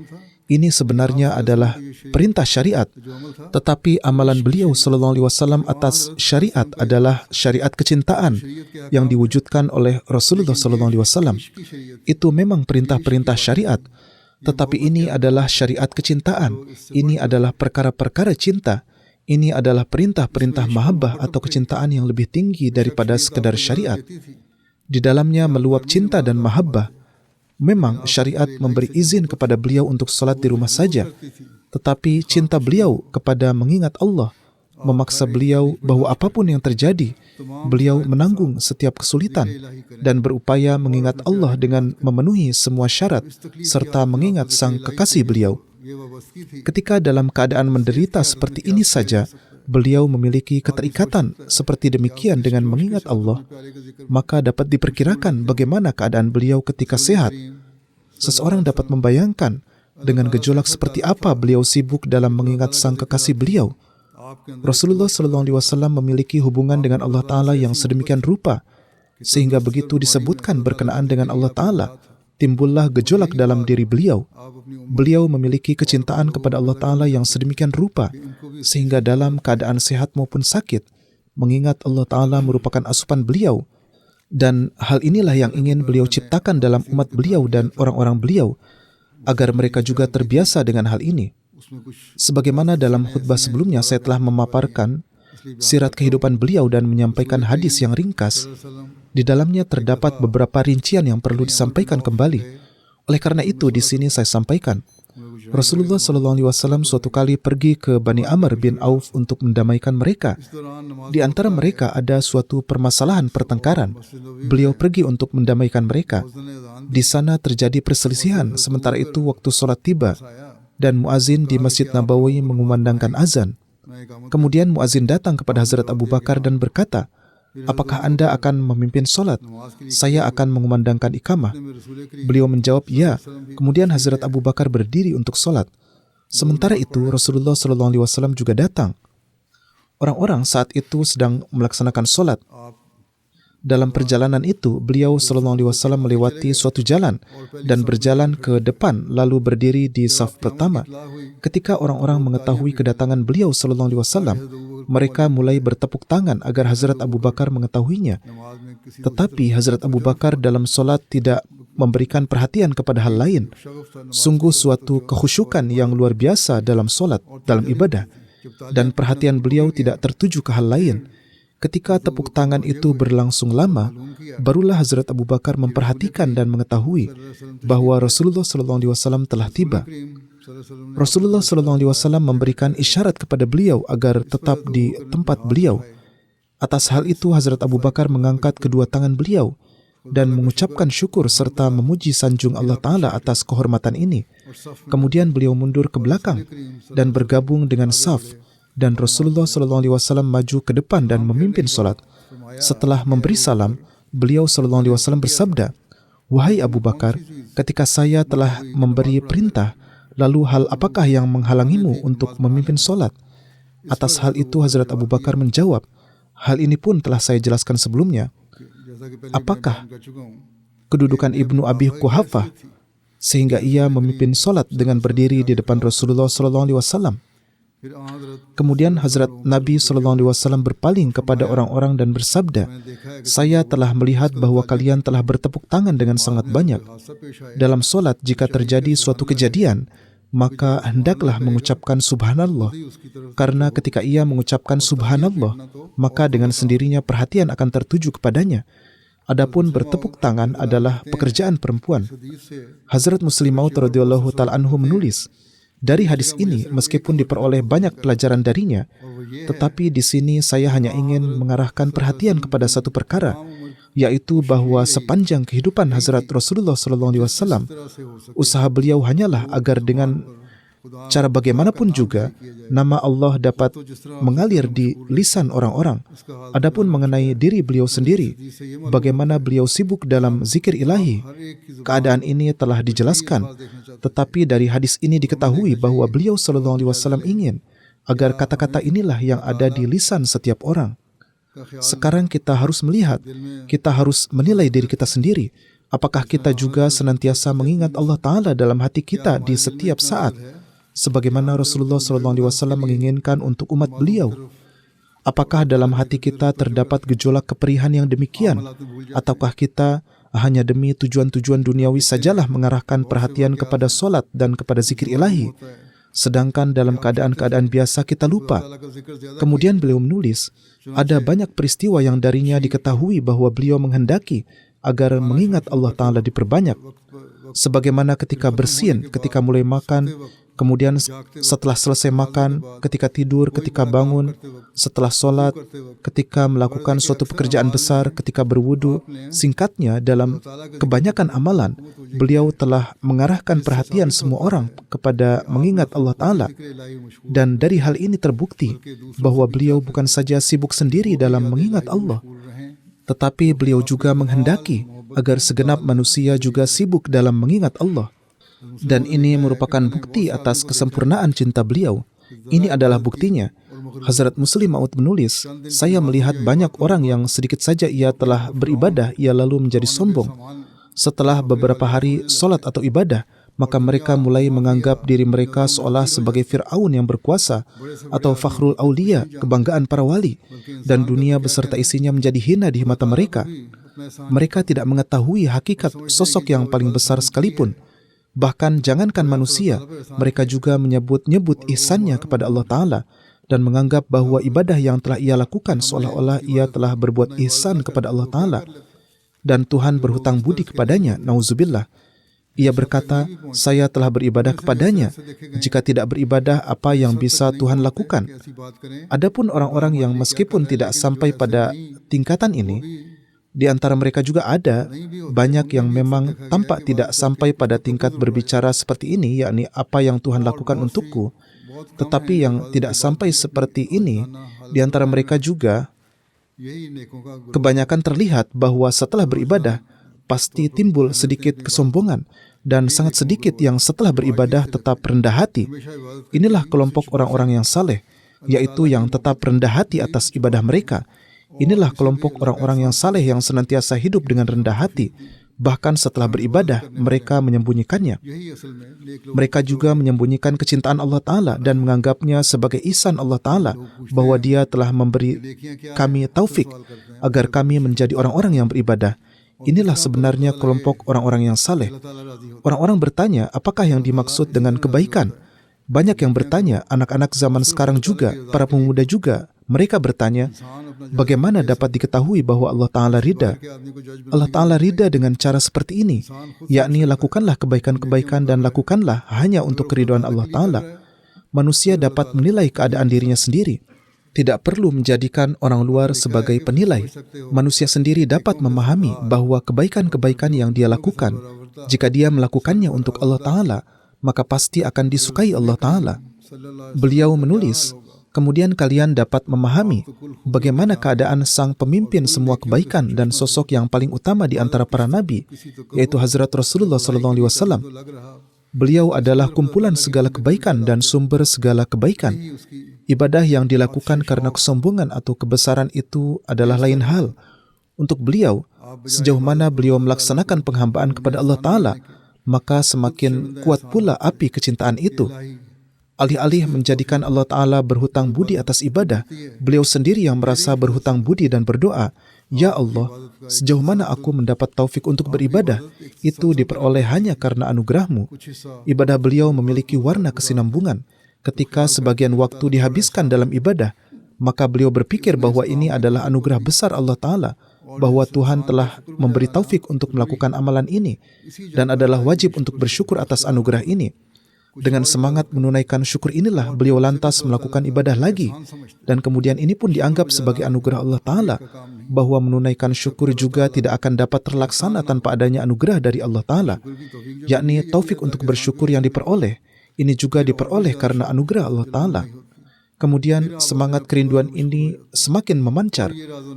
Ini sebenarnya adalah perintah syariat, tetapi amalan beliau sallallahu alaihi wasallam atas syariat adalah syariat kecintaan yang diwujudkan oleh Rasulullah sallallahu alaihi wasallam. Itu memang perintah-perintah syariat, tetapi ini adalah syariat kecintaan. Ini adalah perkara-perkara cinta. Ini adalah perintah-perintah mahabbah atau kecintaan yang lebih tinggi daripada sekedar syariat. Di dalamnya meluap cinta dan mahabbah. Memang syariat memberi izin kepada beliau untuk salat di rumah saja, tetapi cinta beliau kepada mengingat Allah memaksa beliau bahwa apapun yang terjadi, beliau menanggung setiap kesulitan dan berupaya mengingat Allah dengan memenuhi semua syarat serta mengingat sang kekasih beliau. Ketika dalam keadaan menderita seperti ini saja, beliau memiliki keterikatan seperti demikian dengan mengingat Allah, maka dapat diperkirakan bagaimana keadaan beliau ketika sehat. Seseorang dapat membayangkan dengan gejolak seperti apa beliau sibuk dalam mengingat sang kekasih beliau. Rasulullah SAW memiliki hubungan dengan Allah Ta'ala yang sedemikian rupa, sehingga begitu disebutkan berkenaan dengan Allah Ta'ala, timbullah gejolak dalam diri beliau. Beliau memiliki kecintaan kepada Allah Ta'ala yang sedemikian rupa, sehingga dalam keadaan sehat maupun sakit, mengingat Allah Ta'ala merupakan asupan beliau. Dan hal inilah yang ingin beliau ciptakan dalam umat beliau dan orang-orang beliau, agar mereka juga terbiasa dengan hal ini. Sebagaimana dalam khutbah sebelumnya saya telah memaparkan sirat kehidupan beliau dan menyampaikan hadis yang ringkas. Di dalamnya terdapat beberapa rincian yang perlu disampaikan kembali. Oleh karena itu, di sini saya sampaikan. Rasulullah SAW suatu kali pergi ke Bani Amr bin Auf untuk mendamaikan mereka. Di antara mereka ada suatu permasalahan pertengkaran. Beliau pergi untuk mendamaikan mereka. Di sana terjadi perselisihan, sementara itu waktu sholat tiba, dan muazin di Masjid Nabawi mengumandangkan azan. Kemudian muazin datang kepada Hazrat Abu Bakar dan berkata, "Apakah Anda akan memimpin sholat? Saya akan mengumandangkan iqamah." Beliau menjawab, "Ya." Kemudian Hazrat Abu Bakar berdiri untuk sholat. Sementara itu Rasulullah SAW juga datang. Orang-orang saat itu sedang melaksanakan sholat. Dalam perjalanan itu, beliau SAW melewati suatu jalan dan berjalan ke depan lalu berdiri di saf pertama. Ketika orang-orang mengetahui kedatangan beliau SAW, mereka mulai bertepuk tangan agar Hazrat Abu Bakar mengetahuinya. Tetapi Hazrat Abu Bakar dalam solat tidak memberikan perhatian kepada hal lain. Sungguh suatu kekhusyukan yang luar biasa dalam solat, dalam ibadah. Dan perhatian beliau tidak tertuju ke hal lain. Ketika tepuk tangan itu berlangsung lama, barulah Hazrat Abu Bakar memperhatikan dan mengetahui bahwa Rasulullah SAW telah tiba. Rasulullah SAW memberikan isyarat kepada beliau agar tetap di tempat beliau. Atas hal itu, Hazrat Abu Bakar mengangkat kedua tangan beliau dan mengucapkan syukur serta memuji sanjung Allah Ta'ala atas kehormatan ini. Kemudian beliau mundur ke belakang dan bergabung dengan saf, dan Rasulullah SAW maju ke depan dan memimpin solat. Setelah memberi salam, beliau SAW bersabda, "Wahai Abu Bakar, ketika saya telah memberi perintah, lalu hal apakah yang menghalangimu untuk memimpin solat?" Atas hal itu Hazrat Abu Bakar menjawab, "Hal ini pun telah saya jelaskan sebelumnya. Apakah kedudukan Ibnu Abi Quhafah sehingga ia memimpin solat dengan berdiri di depan Rasulullah SAW?" Kemudian Hazrat Nabi SAW berpaling kepada orang-orang dan bersabda, "Saya telah melihat bahwa kalian telah bertepuk tangan dengan sangat banyak. Dalam solat, jika terjadi suatu kejadian, maka hendaklah mengucapkan subhanallah. Karena ketika ia mengucapkan subhanallah, maka dengan sendirinya perhatian akan tertuju kepadanya. Adapun bertepuk tangan adalah pekerjaan perempuan." Hazrat Muslim Maud radhiyallahu ta'ala anhu menulis, dari hadis ini, meskipun diperoleh banyak pelajaran darinya, Tetapi di sini saya hanya ingin mengarahkan perhatian kepada satu perkara, yaitu bahwa sepanjang kehidupan Hazrat Rasulullah SAW, usaha beliau hanyalah agar dengan cara bagaimanapun juga nama Allah dapat mengalir di lisan orang-orang. Adapun mengenai diri beliau sendiri, bagaimana beliau sibuk dalam zikir ilahi, keadaan ini telah dijelaskan. Tetapi dari hadis ini diketahui bahwa beliau SAW ingin agar kata-kata inilah yang ada di lisan setiap orang. Sekarang kita harus melihat, kita harus menilai diri kita sendiri. Apakah kita juga senantiasa mengingat Allah Ta'ala dalam hati kita di setiap saat, sebagaimana Rasulullah SAW menginginkan untuk umat beliau? Apakah dalam hati kita terdapat gejolak keperihan yang demikian? Ataukah kita hanya demi tujuan-tujuan duniawi sajalah mengarahkan perhatian kepada solat dan kepada zikir ilahi, sedangkan dalam keadaan-keadaan biasa kita lupa? Kemudian beliau menulis, ada banyak peristiwa yang darinya diketahui bahwa beliau menghendaki agar mengingat Allah Ta'ala diperbanyak. Sebagaimana ketika bersin, ketika mulai makan, kemudian setelah selesai makan, ketika tidur, ketika bangun, setelah sholat, ketika melakukan suatu pekerjaan besar, ketika berwudu. Singkatnya, dalam kebanyakan amalan, beliau telah mengarahkan perhatian semua orang kepada mengingat Allah Ta'ala. Dan dari hal ini terbukti bahwa beliau bukan saja sibuk sendiri dalam mengingat Allah, tetapi beliau juga menghendaki agar segenap manusia juga sibuk dalam mengingat Allah. Dan ini merupakan bukti atas kesempurnaan cinta beliau. Ini adalah buktinya. Hazrat Muslim Maud menulis, saya melihat banyak orang yang sedikit saja ia telah beribadah, ia lalu menjadi sombong. Setelah beberapa hari solat atau ibadah, maka mereka mulai menganggap diri mereka seolah sebagai Fir'aun yang berkuasa, atau Fakhrul Aulia, kebanggaan para wali, dan dunia beserta isinya menjadi hina di mata mereka. Mereka tidak mengetahui hakikat sosok yang paling besar sekalipun. Bahkan jangankan manusia, mereka juga menyebut-nyebut ihsannya kepada Allah Ta'ala dan menganggap bahwa ibadah yang telah ia lakukan seolah-olah ia telah berbuat ihsan kepada Allah Ta'ala dan Tuhan berhutang budi kepadanya, nauzubillah. Ia berkata, saya telah beribadah kepadanya. Jika tidak beribadah, apa yang bisa Tuhan lakukan? Adapun orang-orang yang meskipun tidak sampai pada tingkatan ini, di antara mereka juga ada banyak yang memang tampak tidak sampai pada tingkat berbicara seperti ini, yakni apa yang Tuhan lakukan untukku. Tetapi yang tidak sampai seperti ini, di antara mereka juga kebanyakan terlihat bahwa setelah beribadah pasti timbul sedikit kesombongan dan sangat sedikit yang setelah beribadah tetap rendah hati. Inilah kelompok orang-orang yang saleh, yaitu yang tetap rendah hati atas ibadah mereka. Inilah kelompok orang-orang yang saleh yang senantiasa hidup dengan rendah hati. Bahkan setelah beribadah, mereka menyembunyikannya. Mereka juga menyembunyikan kecintaan Allah Ta'ala dan menganggapnya sebagai ihsan Allah Ta'ala, bahwa Dia telah memberi kami taufik agar kami menjadi orang-orang yang beribadah. Inilah sebenarnya kelompok orang-orang yang saleh. Orang-orang bertanya, apakah yang dimaksud dengan kebaikan? Banyak yang bertanya, anak-anak zaman sekarang juga, para pemuda juga. Mereka bertanya, bagaimana dapat diketahui bahwa Allah Ta'ala ridha? Allah Ta'ala ridha dengan cara seperti ini, yakni lakukanlah kebaikan-kebaikan dan lakukanlah hanya untuk keridhaan Allah Ta'ala. Manusia dapat menilai keadaan dirinya sendiri. Tidak perlu menjadikan orang luar sebagai penilai. Manusia sendiri dapat memahami bahwa kebaikan-kebaikan yang dia lakukan, jika dia melakukannya untuk Allah Ta'ala, maka pasti akan disukai Allah Ta'ala. Beliau menulis, kemudian kalian dapat memahami bagaimana keadaan sang pemimpin semua kebaikan dan sosok yang paling utama di antara para nabi, yaitu Hazrat Rasulullah SAW. Beliau adalah kumpulan segala kebaikan dan sumber segala kebaikan. Ibadah yang dilakukan karena kesombongan atau kebesaran itu adalah lain hal. Untuk beliau, sejauh mana beliau melaksanakan penghambaan kepada Allah Ta'ala, maka semakin kuat pula api kecintaan itu. Alih-alih menjadikan Allah Ta'ala berhutang budi atas ibadah, beliau sendiri yang merasa berhutang budi dan berdoa, Ya Allah, sejauh mana aku mendapat taufik untuk beribadah, itu diperoleh hanya karena anugerah-Mu. Ibadah beliau memiliki warna kesinambungan. Ketika sebagian waktu dihabiskan dalam ibadah, maka beliau berpikir bahwa ini adalah anugerah besar Allah Ta'ala, bahwa Tuhan telah memberi taufik untuk melakukan amalan ini, dan adalah wajib untuk bersyukur atas anugerah ini. Dengan semangat menunaikan syukur inilah beliau lantas melakukan ibadah lagi. Dan kemudian ini pun dianggap sebagai anugerah Allah Ta'ala, bahwa menunaikan syukur juga tidak akan dapat terlaksana tanpa adanya anugerah dari Allah Ta'ala, yakni taufik untuk bersyukur yang diperoleh. Ini juga diperoleh karena anugerah Allah Ta'ala. Kemudian semangat kerinduan ini semakin memancar.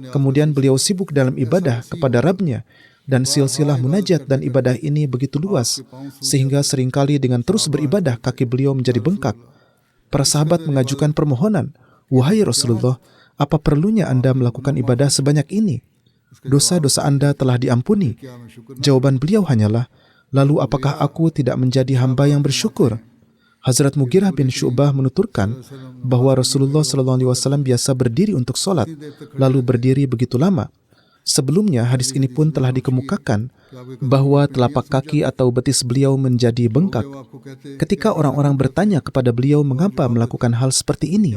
Kemudian beliau sibuk dalam ibadah kepada Rabb-Nya. Dan silsilah munajat dan ibadah ini begitu luas, sehingga seringkali dengan terus beribadah kaki beliau menjadi bengkak. Para sahabat mengajukan permohonan, "Wahai Rasulullah, apa perlunya Anda melakukan ibadah sebanyak ini? Dosa-dosa Anda telah diampuni." Jawaban beliau hanyalah, "Lalu apakah aku tidak menjadi hamba yang bersyukur?" Hazrat Mughirah bin Syu'bah menuturkan bahwa Rasulullah SAW biasa berdiri untuk sholat, lalu berdiri begitu lama. Sebelumnya, hadis ini pun telah dikemukakan bahwa telapak kaki atau betis beliau menjadi bengkak. Ketika orang-orang bertanya kepada beliau mengapa melakukan hal seperti ini,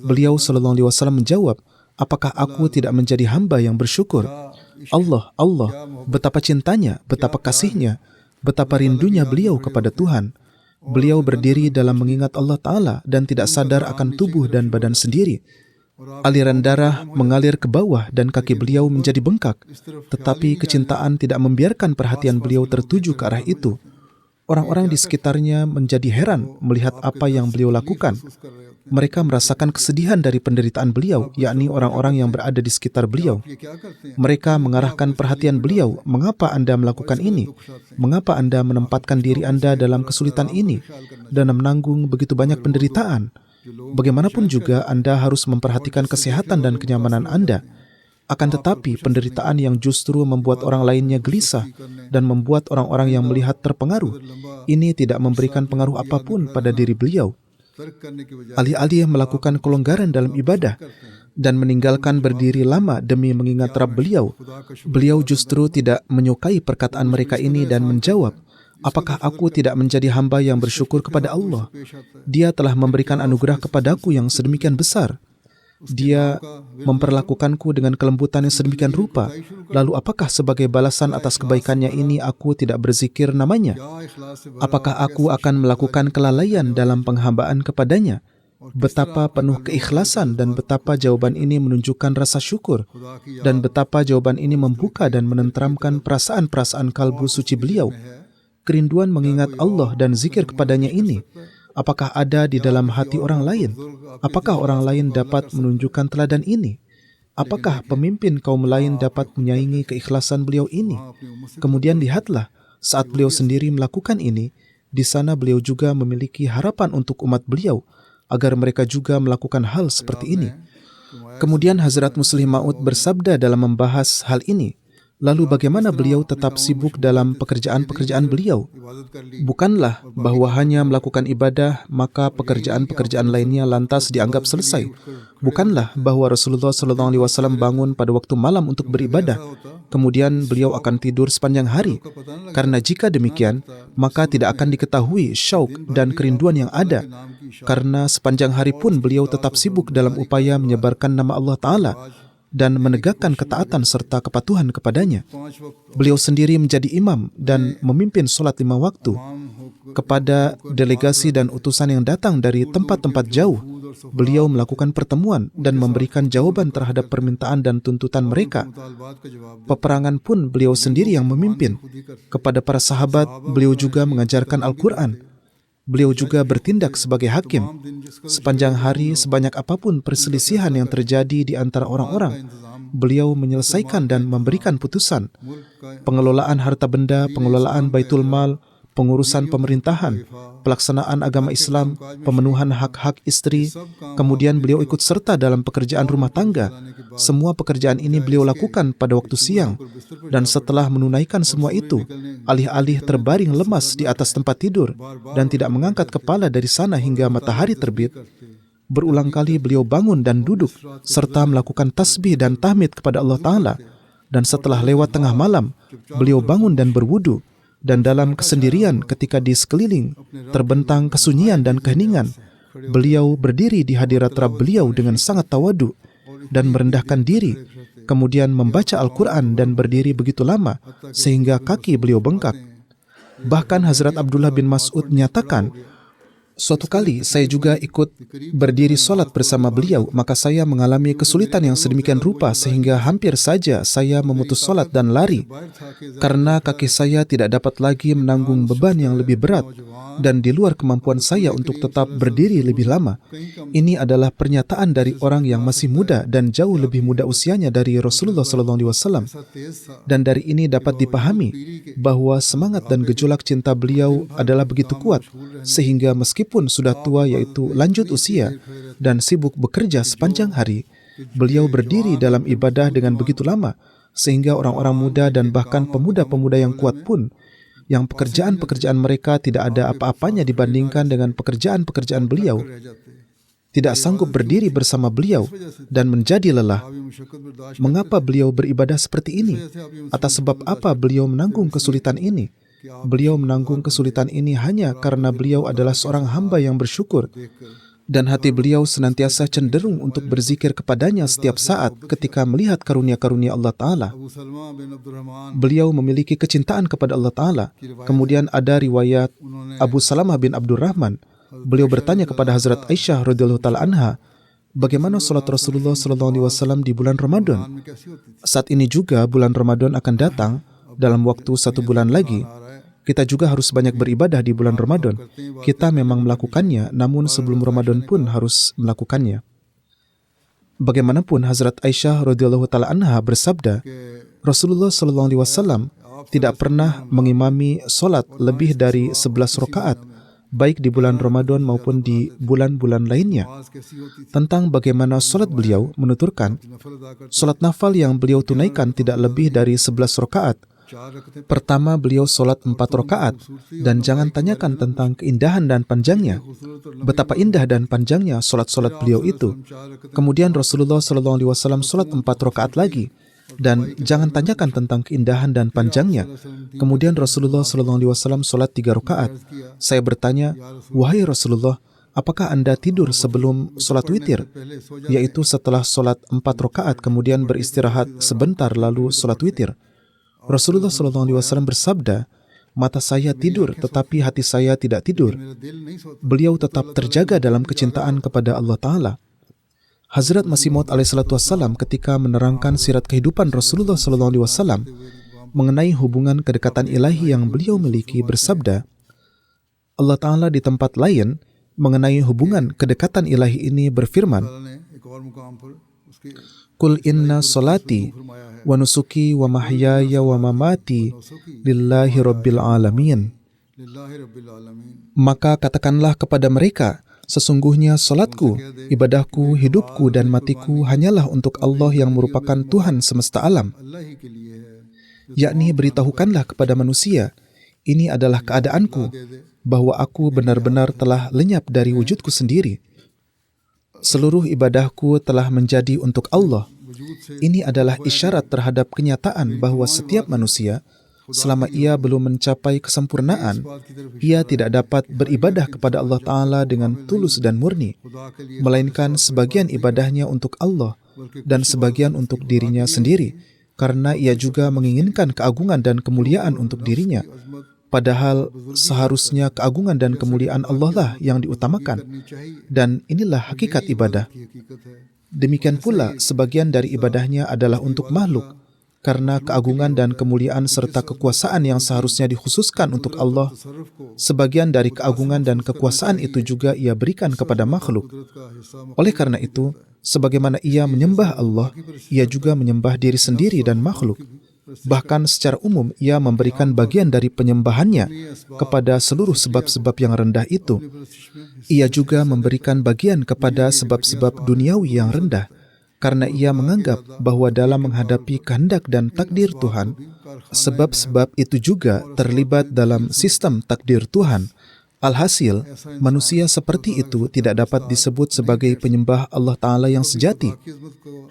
beliau SAW menjawab, "Apakah aku tidak menjadi hamba yang bersyukur? Allah, betapa cintanya, betapa kasihnya, betapa rindunya beliau kepada Tuhan. Beliau berdiri dalam mengingat Allah Ta'ala dan tidak sadar akan tubuh dan badan sendiri. Aliran darah mengalir ke bawah dan kaki beliau menjadi bengkak, tetapi kecintaan tidak membiarkan perhatian beliau tertuju ke arah itu. Orang-orang di sekitarnya menjadi heran melihat apa yang beliau lakukan. Mereka merasakan kesedihan dari penderitaan beliau, yakni orang-orang yang berada di sekitar beliau. Mereka mengarahkan perhatian beliau, "Mengapa Anda melakukan ini? Mengapa Anda menempatkan diri Anda dalam kesulitan ini dan menanggung begitu banyak penderitaan? Bagaimanapun juga Anda harus memperhatikan kesehatan dan kenyamanan Anda. Akan tetapi penderitaan yang justru membuat orang lainnya gelisah dan membuat orang-orang yang melihat terpengaruh, ini tidak memberikan pengaruh apapun pada diri beliau. Alih-alih melakukan kelonggaran dalam ibadah dan meninggalkan berdiri lama demi mengingat Rabb beliau, beliau justru tidak menyukai perkataan mereka ini dan menjawab, 'Apakah aku tidak menjadi hamba yang bersyukur kepada Allah? Dia telah memberikan anugerah kepadaku yang sedemikian besar. Dia memperlakukanku dengan kelembutan yang sedemikian rupa. Lalu apakah sebagai balasan atas kebaikannya ini aku tidak berzikir namanya? Apakah aku akan melakukan kelalaian dalam penghambaan kepadanya?' Betapa penuh keikhlasan dan betapa jawaban ini menunjukkan rasa syukur, dan betapa jawaban ini membuka dan menenteramkan perasaan-perasaan kalbu suci beliau. Kerinduan mengingat Allah dan zikir kepadanya ini, apakah ada di dalam hati orang lain? Apakah orang lain dapat menunjukkan teladan ini? Apakah pemimpin kaum lain dapat menyaingi keikhlasan beliau ini? Kemudian lihatlah, saat beliau sendiri melakukan ini, di sana beliau juga memiliki harapan untuk umat beliau, agar mereka juga melakukan hal seperti ini. Kemudian Hazrat Muslih Maud bersabda dalam membahas hal ini, lalu bagaimana beliau tetap sibuk dalam pekerjaan-pekerjaan beliau? Bukanlah bahwa hanya melakukan ibadah, maka pekerjaan-pekerjaan lainnya lantas dianggap selesai. Bukanlah bahwa Rasulullah SAW bangun pada waktu malam untuk beribadah, kemudian beliau akan tidur sepanjang hari. Karena jika demikian, maka tidak akan diketahui syauk dan kerinduan yang ada. Karena sepanjang hari pun beliau tetap sibuk dalam upaya menyebarkan nama Allah Ta'ala dan menegakkan ketaatan serta kepatuhan kepadanya. Beliau sendiri menjadi imam dan memimpin sholat 5 waktu. Kepada delegasi dan utusan yang datang dari tempat-tempat jauh, beliau melakukan pertemuan dan memberikan jawaban terhadap permintaan dan tuntutan mereka. Peperangan pun beliau sendiri yang memimpin. Kepada para sahabat, beliau juga mengajarkan Al-Quran. Beliau juga bertindak sebagai hakim. Sepanjang hari, sebanyak apapun perselisihan yang terjadi di antara orang-orang, beliau menyelesaikan dan memberikan putusan. Pengelolaan harta benda, pengelolaan baitul mal, pengurusan pemerintahan, pelaksanaan agama Islam, pemenuhan hak-hak istri, kemudian beliau ikut serta dalam pekerjaan rumah tangga. Semua pekerjaan ini beliau lakukan pada waktu siang, dan setelah menunaikan semua itu, alih-alih terbaring lemas di atas tempat tidur dan tidak mengangkat kepala dari sana hingga matahari terbit, berulang kali beliau bangun dan duduk serta melakukan tasbih dan tahmid kepada Allah Ta'ala. Dan setelah lewat tengah malam, beliau bangun dan berwudu. Dan dalam kesendirian ketika di sekeliling terbentang kesunyian dan keheningan, beliau berdiri di hadirat Rabb beliau dengan sangat tawadu dan merendahkan diri, kemudian membaca Al-Quran dan berdiri begitu lama sehingga kaki beliau bengkak. Bahkan Hazrat Abdullah bin Mas'ud menyatakan, Suatu kali saya juga ikut berdiri sholat bersama beliau, maka saya mengalami kesulitan yang sedemikian rupa sehingga hampir saja saya memutus sholat dan lari karena kaki saya tidak dapat lagi menanggung beban yang lebih berat dan di luar kemampuan saya untuk tetap berdiri lebih lama. Ini adalah pernyataan dari orang yang masih muda dan jauh lebih muda usianya dari Rasulullah SAW. Dan dari ini dapat dipahami bahwa semangat dan gejolak cinta beliau adalah begitu kuat sehingga meskipun sudah tua yaitu lanjut usia dan sibuk bekerja sepanjang hari, beliau berdiri dalam ibadah dengan begitu lama sehingga orang-orang muda dan bahkan pemuda-pemuda yang kuat pun yang pekerjaan-pekerjaan mereka tidak ada apa-apanya dibandingkan dengan pekerjaan-pekerjaan beliau, tidak sanggup berdiri bersama beliau dan menjadi lelah. Mengapa beliau beribadah seperti ini? Atas sebab apa beliau menanggung kesulitan ini? Beliau menanggung kesulitan ini hanya karena beliau adalah seorang hamba yang bersyukur dan hati beliau senantiasa cenderung untuk berzikir kepadanya setiap saat ketika melihat karunia-karunia Allah Ta'ala. Beliau memiliki kecintaan kepada Allah Ta'ala. Kemudian ada riwayat Abu Salamah bin Abdurrahman. Beliau bertanya kepada Hazrat Aisyah radhiyallahu ta'ala anha, bagaimana salat Rasulullah SAW di bulan Ramadan? Saat ini juga bulan Ramadan akan datang dalam waktu 1 bulan lagi. Kita juga harus banyak beribadah di bulan Ramadan. Kita memang melakukannya, namun sebelum Ramadan pun harus melakukannya. Bagaimanapun Hazrat Aisyah radhiyallahu ta'ala anha bersabda, Rasulullah SAW tidak pernah mengimami solat lebih dari 11 rakaat, baik di bulan Ramadan maupun di bulan-bulan lainnya. Tentang bagaimana solat beliau, menuturkan, solat nafal yang beliau tunaikan tidak lebih dari 11 rakaat. Pertama, beliau solat 4 rakaat, dan jangan tanyakan tentang keindahan dan panjangnya. Betapa indah dan panjangnya solat-solat beliau itu. Kemudian Rasulullah SAW solat 4 rakaat lagi, dan jangan tanyakan tentang keindahan dan panjangnya. Kemudian Rasulullah SAW solat 3 rakaat. Saya bertanya, wahai Rasulullah, apakah Anda tidur sebelum solat witir? Yaitu setelah solat 4 rakaat, kemudian beristirahat sebentar lalu solat witir. Rasulullah SAW bersabda, mata saya tidur tetapi hati saya tidak tidur. Beliau tetap terjaga dalam kecintaan kepada Allah Ta'ala. Hazrat Masih Maud alaihissalam ketika menerangkan sirat kehidupan Rasulullah SAW mengenai hubungan kedekatan ilahi yang beliau miliki bersabda, Allah Ta'ala di tempat lain mengenai hubungan kedekatan ilahi ini berfirman, Qul inna solati wa nusuki wa mahyaya wa mamati lillahi rabbil alamin. Maka katakanlah kepada mereka, sesungguhnya solatku, ibadahku, hidupku dan matiku hanyalah untuk Allah yang merupakan Tuhan semesta alam. Yakni beritahukanlah kepada manusia, ini adalah keadaanku, bahwa aku benar-benar telah lenyap dari wujudku sendiri. Seluruh ibadahku telah menjadi untuk Allah. Ini adalah isyarat terhadap kenyataan bahwa setiap manusia, selama ia belum mencapai kesempurnaan, ia tidak dapat beribadah kepada Allah Ta'ala dengan tulus dan murni, melainkan sebagian ibadahnya untuk Allah dan sebagian untuk dirinya sendiri, karena ia juga menginginkan keagungan dan kemuliaan untuk dirinya. Padahal seharusnya keagungan dan kemuliaan Allah lah yang diutamakan. Dan inilah hakikat ibadah. Demikian pula sebagian dari ibadahnya adalah untuk makhluk, karena keagungan dan kemuliaan serta kekuasaan yang seharusnya dikhususkan untuk Allah, sebagian dari keagungan dan kekuasaan itu juga ia berikan kepada makhluk. Oleh karena itu, sebagaimana ia menyembah Allah, ia juga menyembah diri sendiri dan makhluk. Bahkan secara umum ia memberikan bagian dari penyembahannya kepada seluruh sebab-sebab yang rendah itu. Ia juga memberikan bagian kepada sebab-sebab duniawi yang rendah, karena ia menganggap bahwa dalam menghadapi kehendak dan takdir Tuhan, sebab-sebab itu juga terlibat dalam sistem takdir Tuhan. Alhasil, manusia seperti itu tidak dapat disebut sebagai penyembah Allah Ta'ala yang sejati,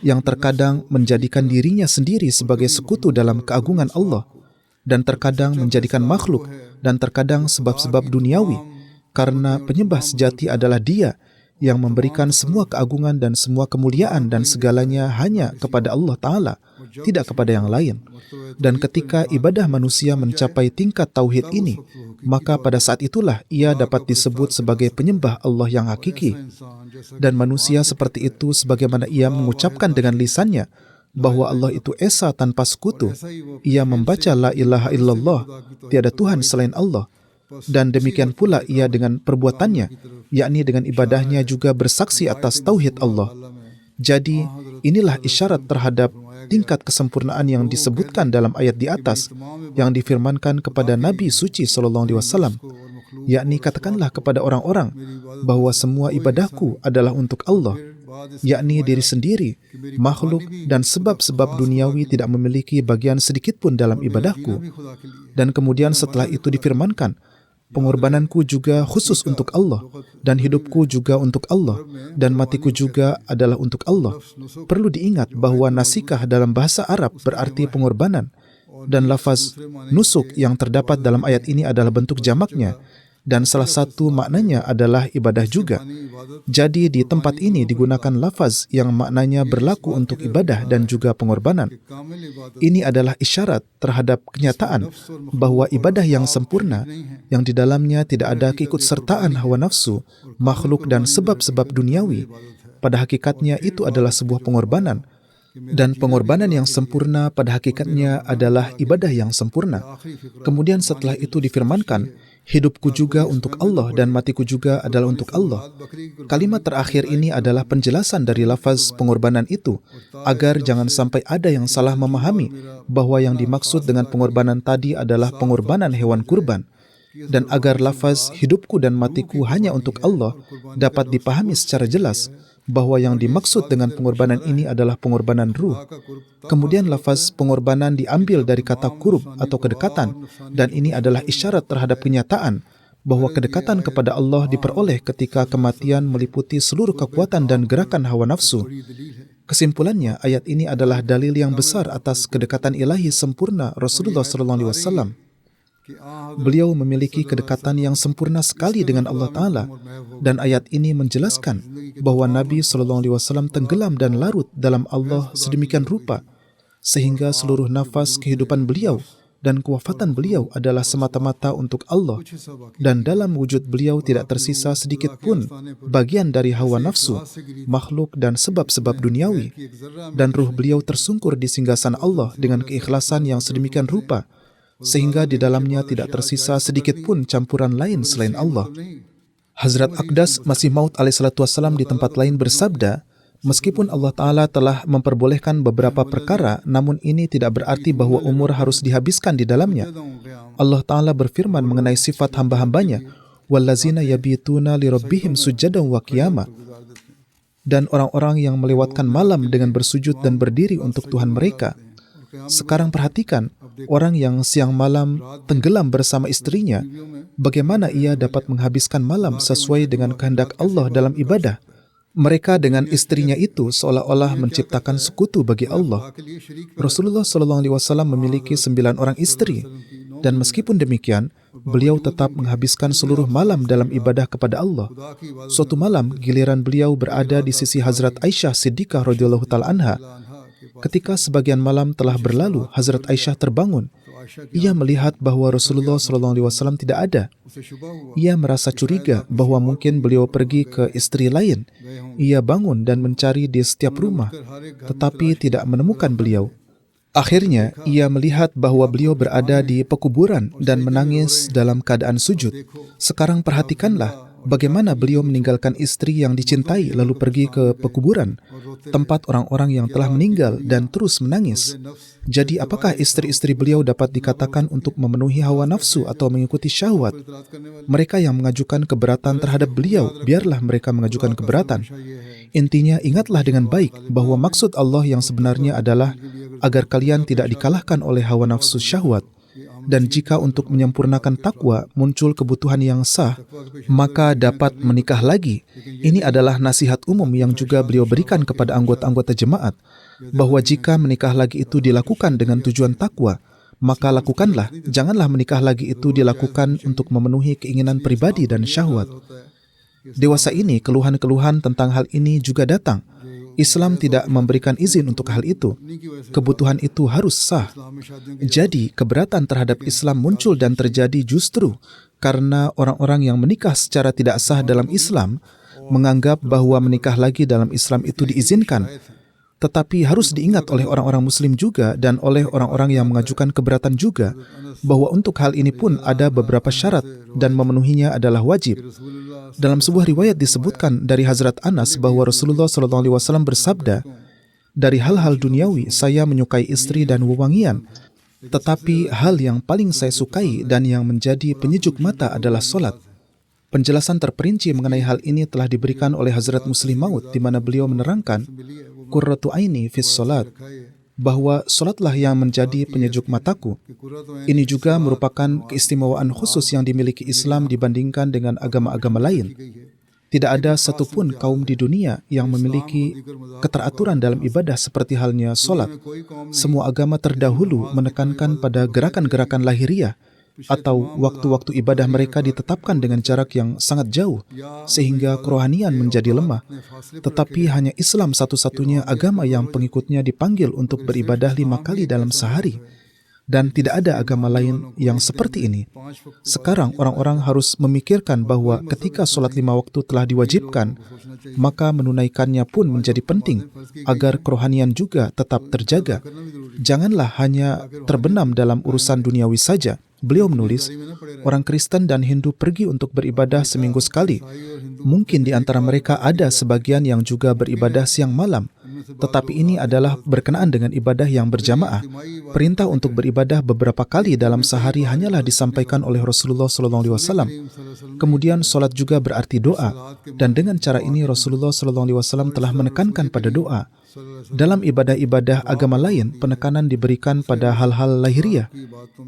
yang terkadang menjadikan dirinya sendiri sebagai sekutu dalam keagungan Allah, dan terkadang menjadikan makhluk, dan terkadang sebab-sebab duniawi, karena penyembah sejati adalah Dia yang memberikan semua keagungan dan semua kemuliaan dan segalanya hanya kepada Allah Ta'ala, tidak kepada yang lain. Dan ketika ibadah manusia mencapai tingkat tauhid ini, maka pada saat itulah ia dapat disebut sebagai penyembah Allah yang hakiki. Dan manusia seperti itu sebagaimana ia mengucapkan dengan lisannya bahwa Allah itu esa tanpa sekutu. Ia membaca la ilaha illallah, tiada Tuhan selain Allah. Dan demikian pula ia dengan perbuatannya, yakni dengan ibadahnya juga bersaksi atas tauhid Allah. Jadi, inilah isyarat terhadap tingkat kesempurnaan yang disebutkan dalam ayat di atas, yang difirmankan kepada Nabi Suci SAW, yakni katakanlah kepada orang-orang bahwa semua ibadahku adalah untuk Allah, yakni diri sendiri, makhluk dan sebab-sebab duniawi tidak memiliki bagian sedikit pun dalam ibadahku. Dan kemudian setelah itu difirmankan, pengorbananku juga khusus untuk Allah, dan hidupku juga untuk Allah, dan matiku juga adalah untuk Allah. Perlu diingat bahwa nasikah dalam bahasa Arab berarti pengorbanan, dan lafaz nusuk yang terdapat dalam ayat ini adalah bentuk jamaknya, dan salah satu maknanya adalah ibadah juga. Jadi di tempat ini digunakan lafaz yang maknanya berlaku untuk ibadah dan juga pengorbanan. Ini adalah isyarat terhadap kenyataan bahwa ibadah yang sempurna, yang di dalamnya tidak ada keikutsertaan hawa nafsu, makhluk dan sebab-sebab duniawi, pada hakikatnya itu adalah sebuah pengorbanan. Dan pengorbanan yang sempurna pada hakikatnya adalah ibadah yang sempurna. Kemudian setelah itu difirmankan, hidupku juga untuk Allah dan matiku juga adalah untuk Allah. Kalimat terakhir ini adalah penjelasan dari lafaz pengorbanan itu, agar jangan sampai ada yang salah memahami bahwa yang dimaksud dengan pengorbanan tadi adalah pengorbanan hewan kurban. Dan agar lafaz hidupku dan matiku hanya untuk Allah dapat dipahami secara jelas, bahwa yang dimaksud dengan pengorbanan ini adalah pengorbanan ruh. Kemudian lafaz pengorbanan diambil dari kata qurb atau kedekatan, dan ini adalah isyarat terhadap kenyataan bahwa kedekatan kepada Allah diperoleh ketika kematian meliputi seluruh kekuatan dan gerakan hawa nafsu. Kesimpulannya, ayat ini adalah dalil yang besar atas kedekatan ilahi sempurna Rasulullah SAW. Beliau memiliki kedekatan yang sempurna sekali dengan Allah Ta'ala, dan ayat ini menjelaskan bahwa Nabi SAW tenggelam dan larut dalam Allah sedemikian rupa, sehingga seluruh nafas kehidupan beliau dan kewafatan beliau adalah semata-mata untuk Allah, dan dalam wujud beliau tidak tersisa sedikit pun bagian dari hawa nafsu, makhluk dan sebab-sebab duniawi, dan ruh beliau tersungkur di singgasana Allah dengan keikhlasan yang sedemikian rupa, sehingga di dalamnya tidak tersisa sedikit pun campuran lain selain Allah. Hazrat Aqdas Masih Maud alaihissalam di tempat lain bersabda, meskipun Allah Ta'ala telah memperbolehkan beberapa perkara, namun ini tidak berarti bahwa umur harus dihabiskan di dalamnya. Allah Ta'ala berfirman mengenai sifat hamba-hambanya, wallazina yabituna lirabbihim sujadan wa qiyama, dan orang-orang yang melewatkan malam dengan bersujud dan berdiri untuk Tuhan mereka. Sekarang perhatikan, orang yang siang malam tenggelam bersama istrinya, bagaimana ia dapat menghabiskan malam sesuai dengan kehendak Allah dalam ibadah? Mereka dengan istrinya itu seolah-olah menciptakan sekutu bagi Allah. Rasulullah SAW memiliki 9 orang istri, dan meskipun demikian, beliau tetap menghabiskan seluruh malam dalam ibadah kepada Allah. Suatu malam, giliran beliau berada di sisi Hazrat Aisyah Siddiqah radhiyallahu ta'ala anha. Ketika sebagian malam telah berlalu, Hazrat Aisyah terbangun. Ia melihat bahwa Rasulullah SAW tidak ada. Ia merasa curiga bahwa mungkin beliau pergi ke istri lain. Ia bangun dan mencari di setiap rumah, tetapi tidak menemukan beliau. Akhirnya, ia melihat bahwa beliau berada di pekuburan dan menangis dalam keadaan sujud. Sekarang perhatikanlah bagaimana beliau meninggalkan istri yang dicintai lalu pergi ke pekuburan, tempat orang-orang yang telah meninggal, dan terus menangis. Jadi apakah istri-istri beliau dapat dikatakan untuk memenuhi hawa nafsu atau mengikuti syahwat? Mereka yang mengajukan keberatan terhadap beliau, biarlah mereka mengajukan keberatan. Intinya, ingatlah dengan baik bahwa maksud Allah yang sebenarnya adalah agar kalian tidak dikalahkan oleh hawa nafsu syahwat. Dan jika untuk menyempurnakan takwa muncul kebutuhan yang sah, maka dapat menikah lagi. Ini adalah nasihat umum yang juga beliau berikan kepada anggota-anggota jemaat, bahwa jika menikah lagi itu dilakukan dengan tujuan takwa, maka lakukanlah. Janganlah menikah lagi itu dilakukan untuk memenuhi keinginan pribadi dan syahwat. Dewasa ini, keluhan-keluhan tentang hal ini juga datang. Islam tidak memberikan izin untuk hal itu. Kebutuhan itu harus sah. Jadi, keberatan terhadap Islam muncul dan terjadi justru karena orang-orang yang menikah secara tidak sah dalam Islam menganggap bahwa menikah lagi dalam Islam itu diizinkan. Tetapi harus diingat oleh orang-orang Muslim juga dan oleh orang-orang yang mengajukan keberatan juga bahwa untuk hal ini pun ada beberapa syarat dan memenuhinya adalah wajib. Dalam sebuah riwayat disebutkan dari Hazrat Anas bahwa Rasulullah SAW bersabda, "Dari hal-hal duniawi saya menyukai istri dan wewangian, tetapi hal yang paling saya sukai dan yang menjadi penyejuk mata adalah solat." Penjelasan terperinci mengenai hal ini telah diberikan oleh Hazrat Muslim Maud, di mana beliau menerangkan, "Qurratu aini fis solat," bahwa solatlah yang menjadi penyejuk mataku. Ini juga merupakan keistimewaan khusus yang dimiliki Islam dibandingkan dengan agama-agama lain. Tidak ada satupun kaum di dunia yang memiliki keteraturan dalam ibadah seperti halnya solat. Semua agama terdahulu menekankan pada gerakan-gerakan lahiriah atau waktu-waktu ibadah mereka ditetapkan dengan jarak yang sangat jauh sehingga kerohanian menjadi lemah. Tetapi hanya Islam satu-satunya agama yang pengikutnya dipanggil untuk beribadah 5 kali dalam sehari. Dan tidak ada agama lain yang seperti ini. Sekarang orang-orang harus memikirkan bahwa ketika sholat 5 waktu telah diwajibkan, maka menunaikannya pun menjadi penting agar kerohanian juga tetap terjaga. Janganlah hanya terbenam dalam urusan duniawi saja. Beliau menulis, orang Kristen dan Hindu pergi untuk beribadah seminggu sekali. Mungkin di antara mereka ada sebagian yang juga beribadah siang malam. Tetapi ini adalah berkenaan dengan ibadah yang berjamaah. Perintah untuk beribadah beberapa kali dalam sehari hanyalah disampaikan oleh Rasulullah SAW. Kemudian solat juga berarti doa. Dan dengan cara ini Rasulullah SAW telah menekankan pada doa. Dalam ibadah-ibadah agama lain, penekanan diberikan pada hal-hal lahiriah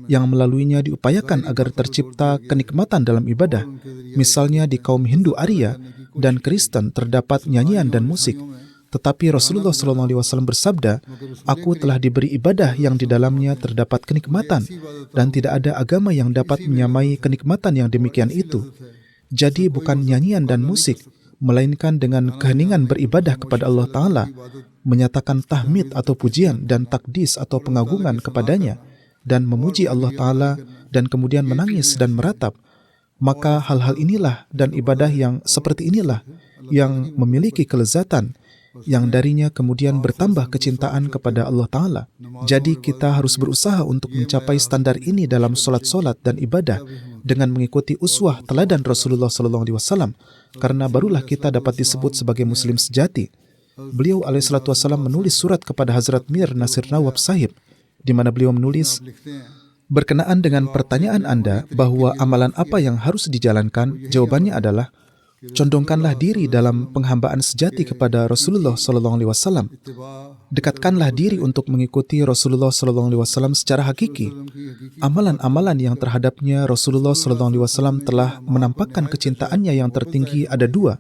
yang melaluinya diupayakan agar tercipta kenikmatan dalam ibadah. Misalnya di kaum Hindu Arya dan Kristen terdapat nyanyian dan musik. Tetapi Rasulullah SAW bersabda, "Aku telah diberi ibadah yang di dalamnya terdapat kenikmatan, dan tidak ada agama yang dapat menyamai kenikmatan yang demikian itu." Jadi bukan nyanyian dan musik, melainkan dengan keheningan beribadah kepada Allah Ta'ala, menyatakan tahmid atau pujian dan takdis atau pengagungan kepadanya, dan memuji Allah Ta'ala, dan kemudian menangis dan meratap. Maka hal-hal inilah dan ibadah yang seperti inilah yang memiliki kelezatan, yang darinya kemudian bertambah kecintaan kepada Allah Ta'ala. Jadi kita harus berusaha untuk mencapai standar ini dalam solat-solat dan ibadah dengan mengikuti uswah teladan Rasulullah SAW, karena barulah kita dapat disebut sebagai Muslim sejati. Beliau alaihissalatu menulis surat kepada Hazrat Mir Nasir Nawab Sahib, di mana beliau menulis, "Berkenaan dengan pertanyaan Anda bahwa amalan apa yang harus dijalankan, jawabannya adalah, condongkanlah diri dalam penghambaan sejati kepada Rasulullah SAW. Dekatkanlah diri untuk mengikuti Rasulullah SAW secara hakiki. Amalan-amalan yang terhadapnya Rasulullah SAW telah menampakkan kecintaannya yang tertinggi ada 2.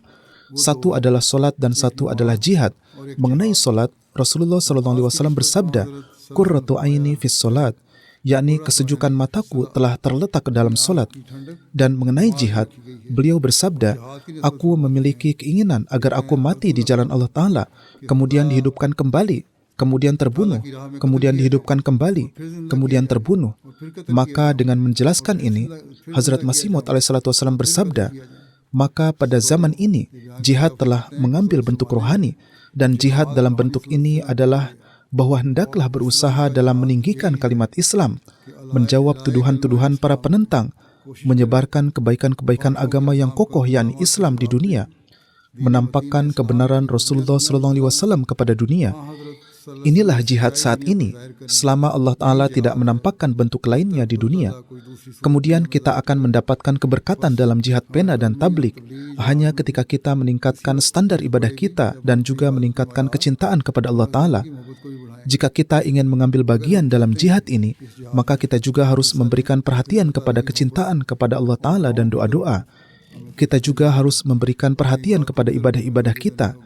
Satu adalah solat dan satu adalah jihad. Mengenai solat, Rasulullah SAW bersabda, "Qurratu aini fis solat," yakni kesejukan mataku telah terletak ke dalam solat. Dan mengenai jihad, beliau bersabda, "Aku memiliki keinginan agar aku mati di jalan Allah Ta'ala, kemudian dihidupkan kembali, kemudian terbunuh, kemudian dihidupkan kembali, kemudian terbunuh." Maka dengan menjelaskan ini, Hazrat Masih Maud alaihissalam bersabda, "Maka pada zaman ini, jihad telah mengambil bentuk rohani, dan jihad dalam bentuk ini adalah bahwa hendaklah berusaha dalam meninggikan kalimat Islam, menjawab tuduhan-tuduhan para penentang, menyebarkan kebaikan-kebaikan agama yang kokoh yakni Islam di dunia, menampakkan kebenaran Rasulullah SAW kepada dunia." Inilah jihad saat ini, selama Allah Ta'ala tidak menampakkan bentuk lainnya di dunia. Kemudian kita akan mendapatkan keberkatan dalam jihad pena dan tablik, hanya ketika kita meningkatkan standar ibadah kita dan juga meningkatkan kecintaan kepada Allah Ta'ala. Jika kita ingin mengambil bagian dalam jihad ini, maka kita juga harus memberikan perhatian kepada kecintaan kepada Allah Ta'ala dan doa-doa. Kita juga harus memberikan perhatian kepada ibadah-ibadah kita.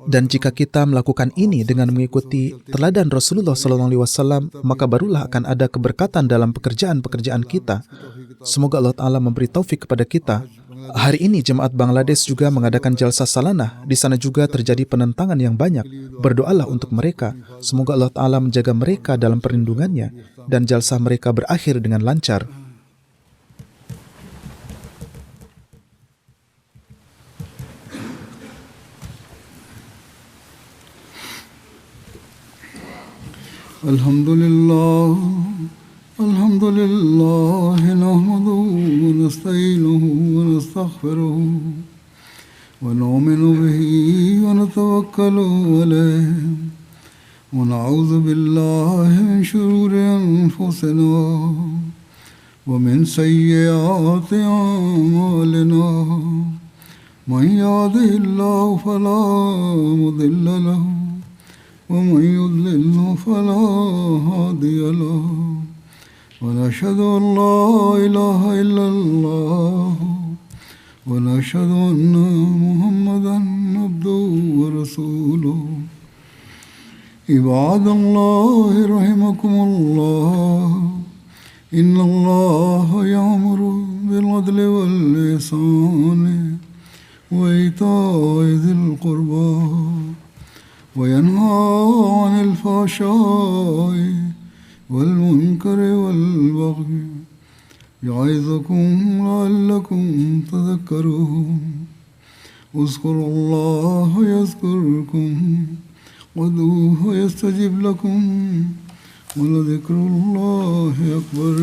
Dan jika kita melakukan ini dengan mengikuti teladan Rasulullah SAW, maka barulah akan ada keberkatan dalam pekerjaan-pekerjaan kita. Semoga Allah Ta'ala memberi taufik kepada kita. Hari ini jemaat Bangladesh juga mengadakan jalsa salanah. Di sana juga terjadi penentangan yang banyak. Berdoalah untuk mereka. Semoga Allah Ta'ala menjaga mereka dalam perlindungannya dan jalsa mereka berakhir dengan lancar. Alhamdulillah, alhamdulillah, nahmaduhu wa nasta'inuhu wa nastaghfiruh wa nu'minu bihi wa natawakkalu alayhi wa na'udhu billahi min shururi anfusina wa min sayyiati a'malina. Man yahdihillahu fala mudilla lahu ومن يضلل فلا هادي له ونشهد أن لا إله إلا الله ونشهد أن محمدا عبده ورسوله. عباد الله رحمكم الله إن الله يأمر بالعدل والإحسان وإيتاء ذي القربى وينهى عن الفحشاء والمنكر والبغي يعظكم لعلكم تذكرون. اذكروا الله يذكركم وادعوه يستجب لكم ولذكر الله أكبر.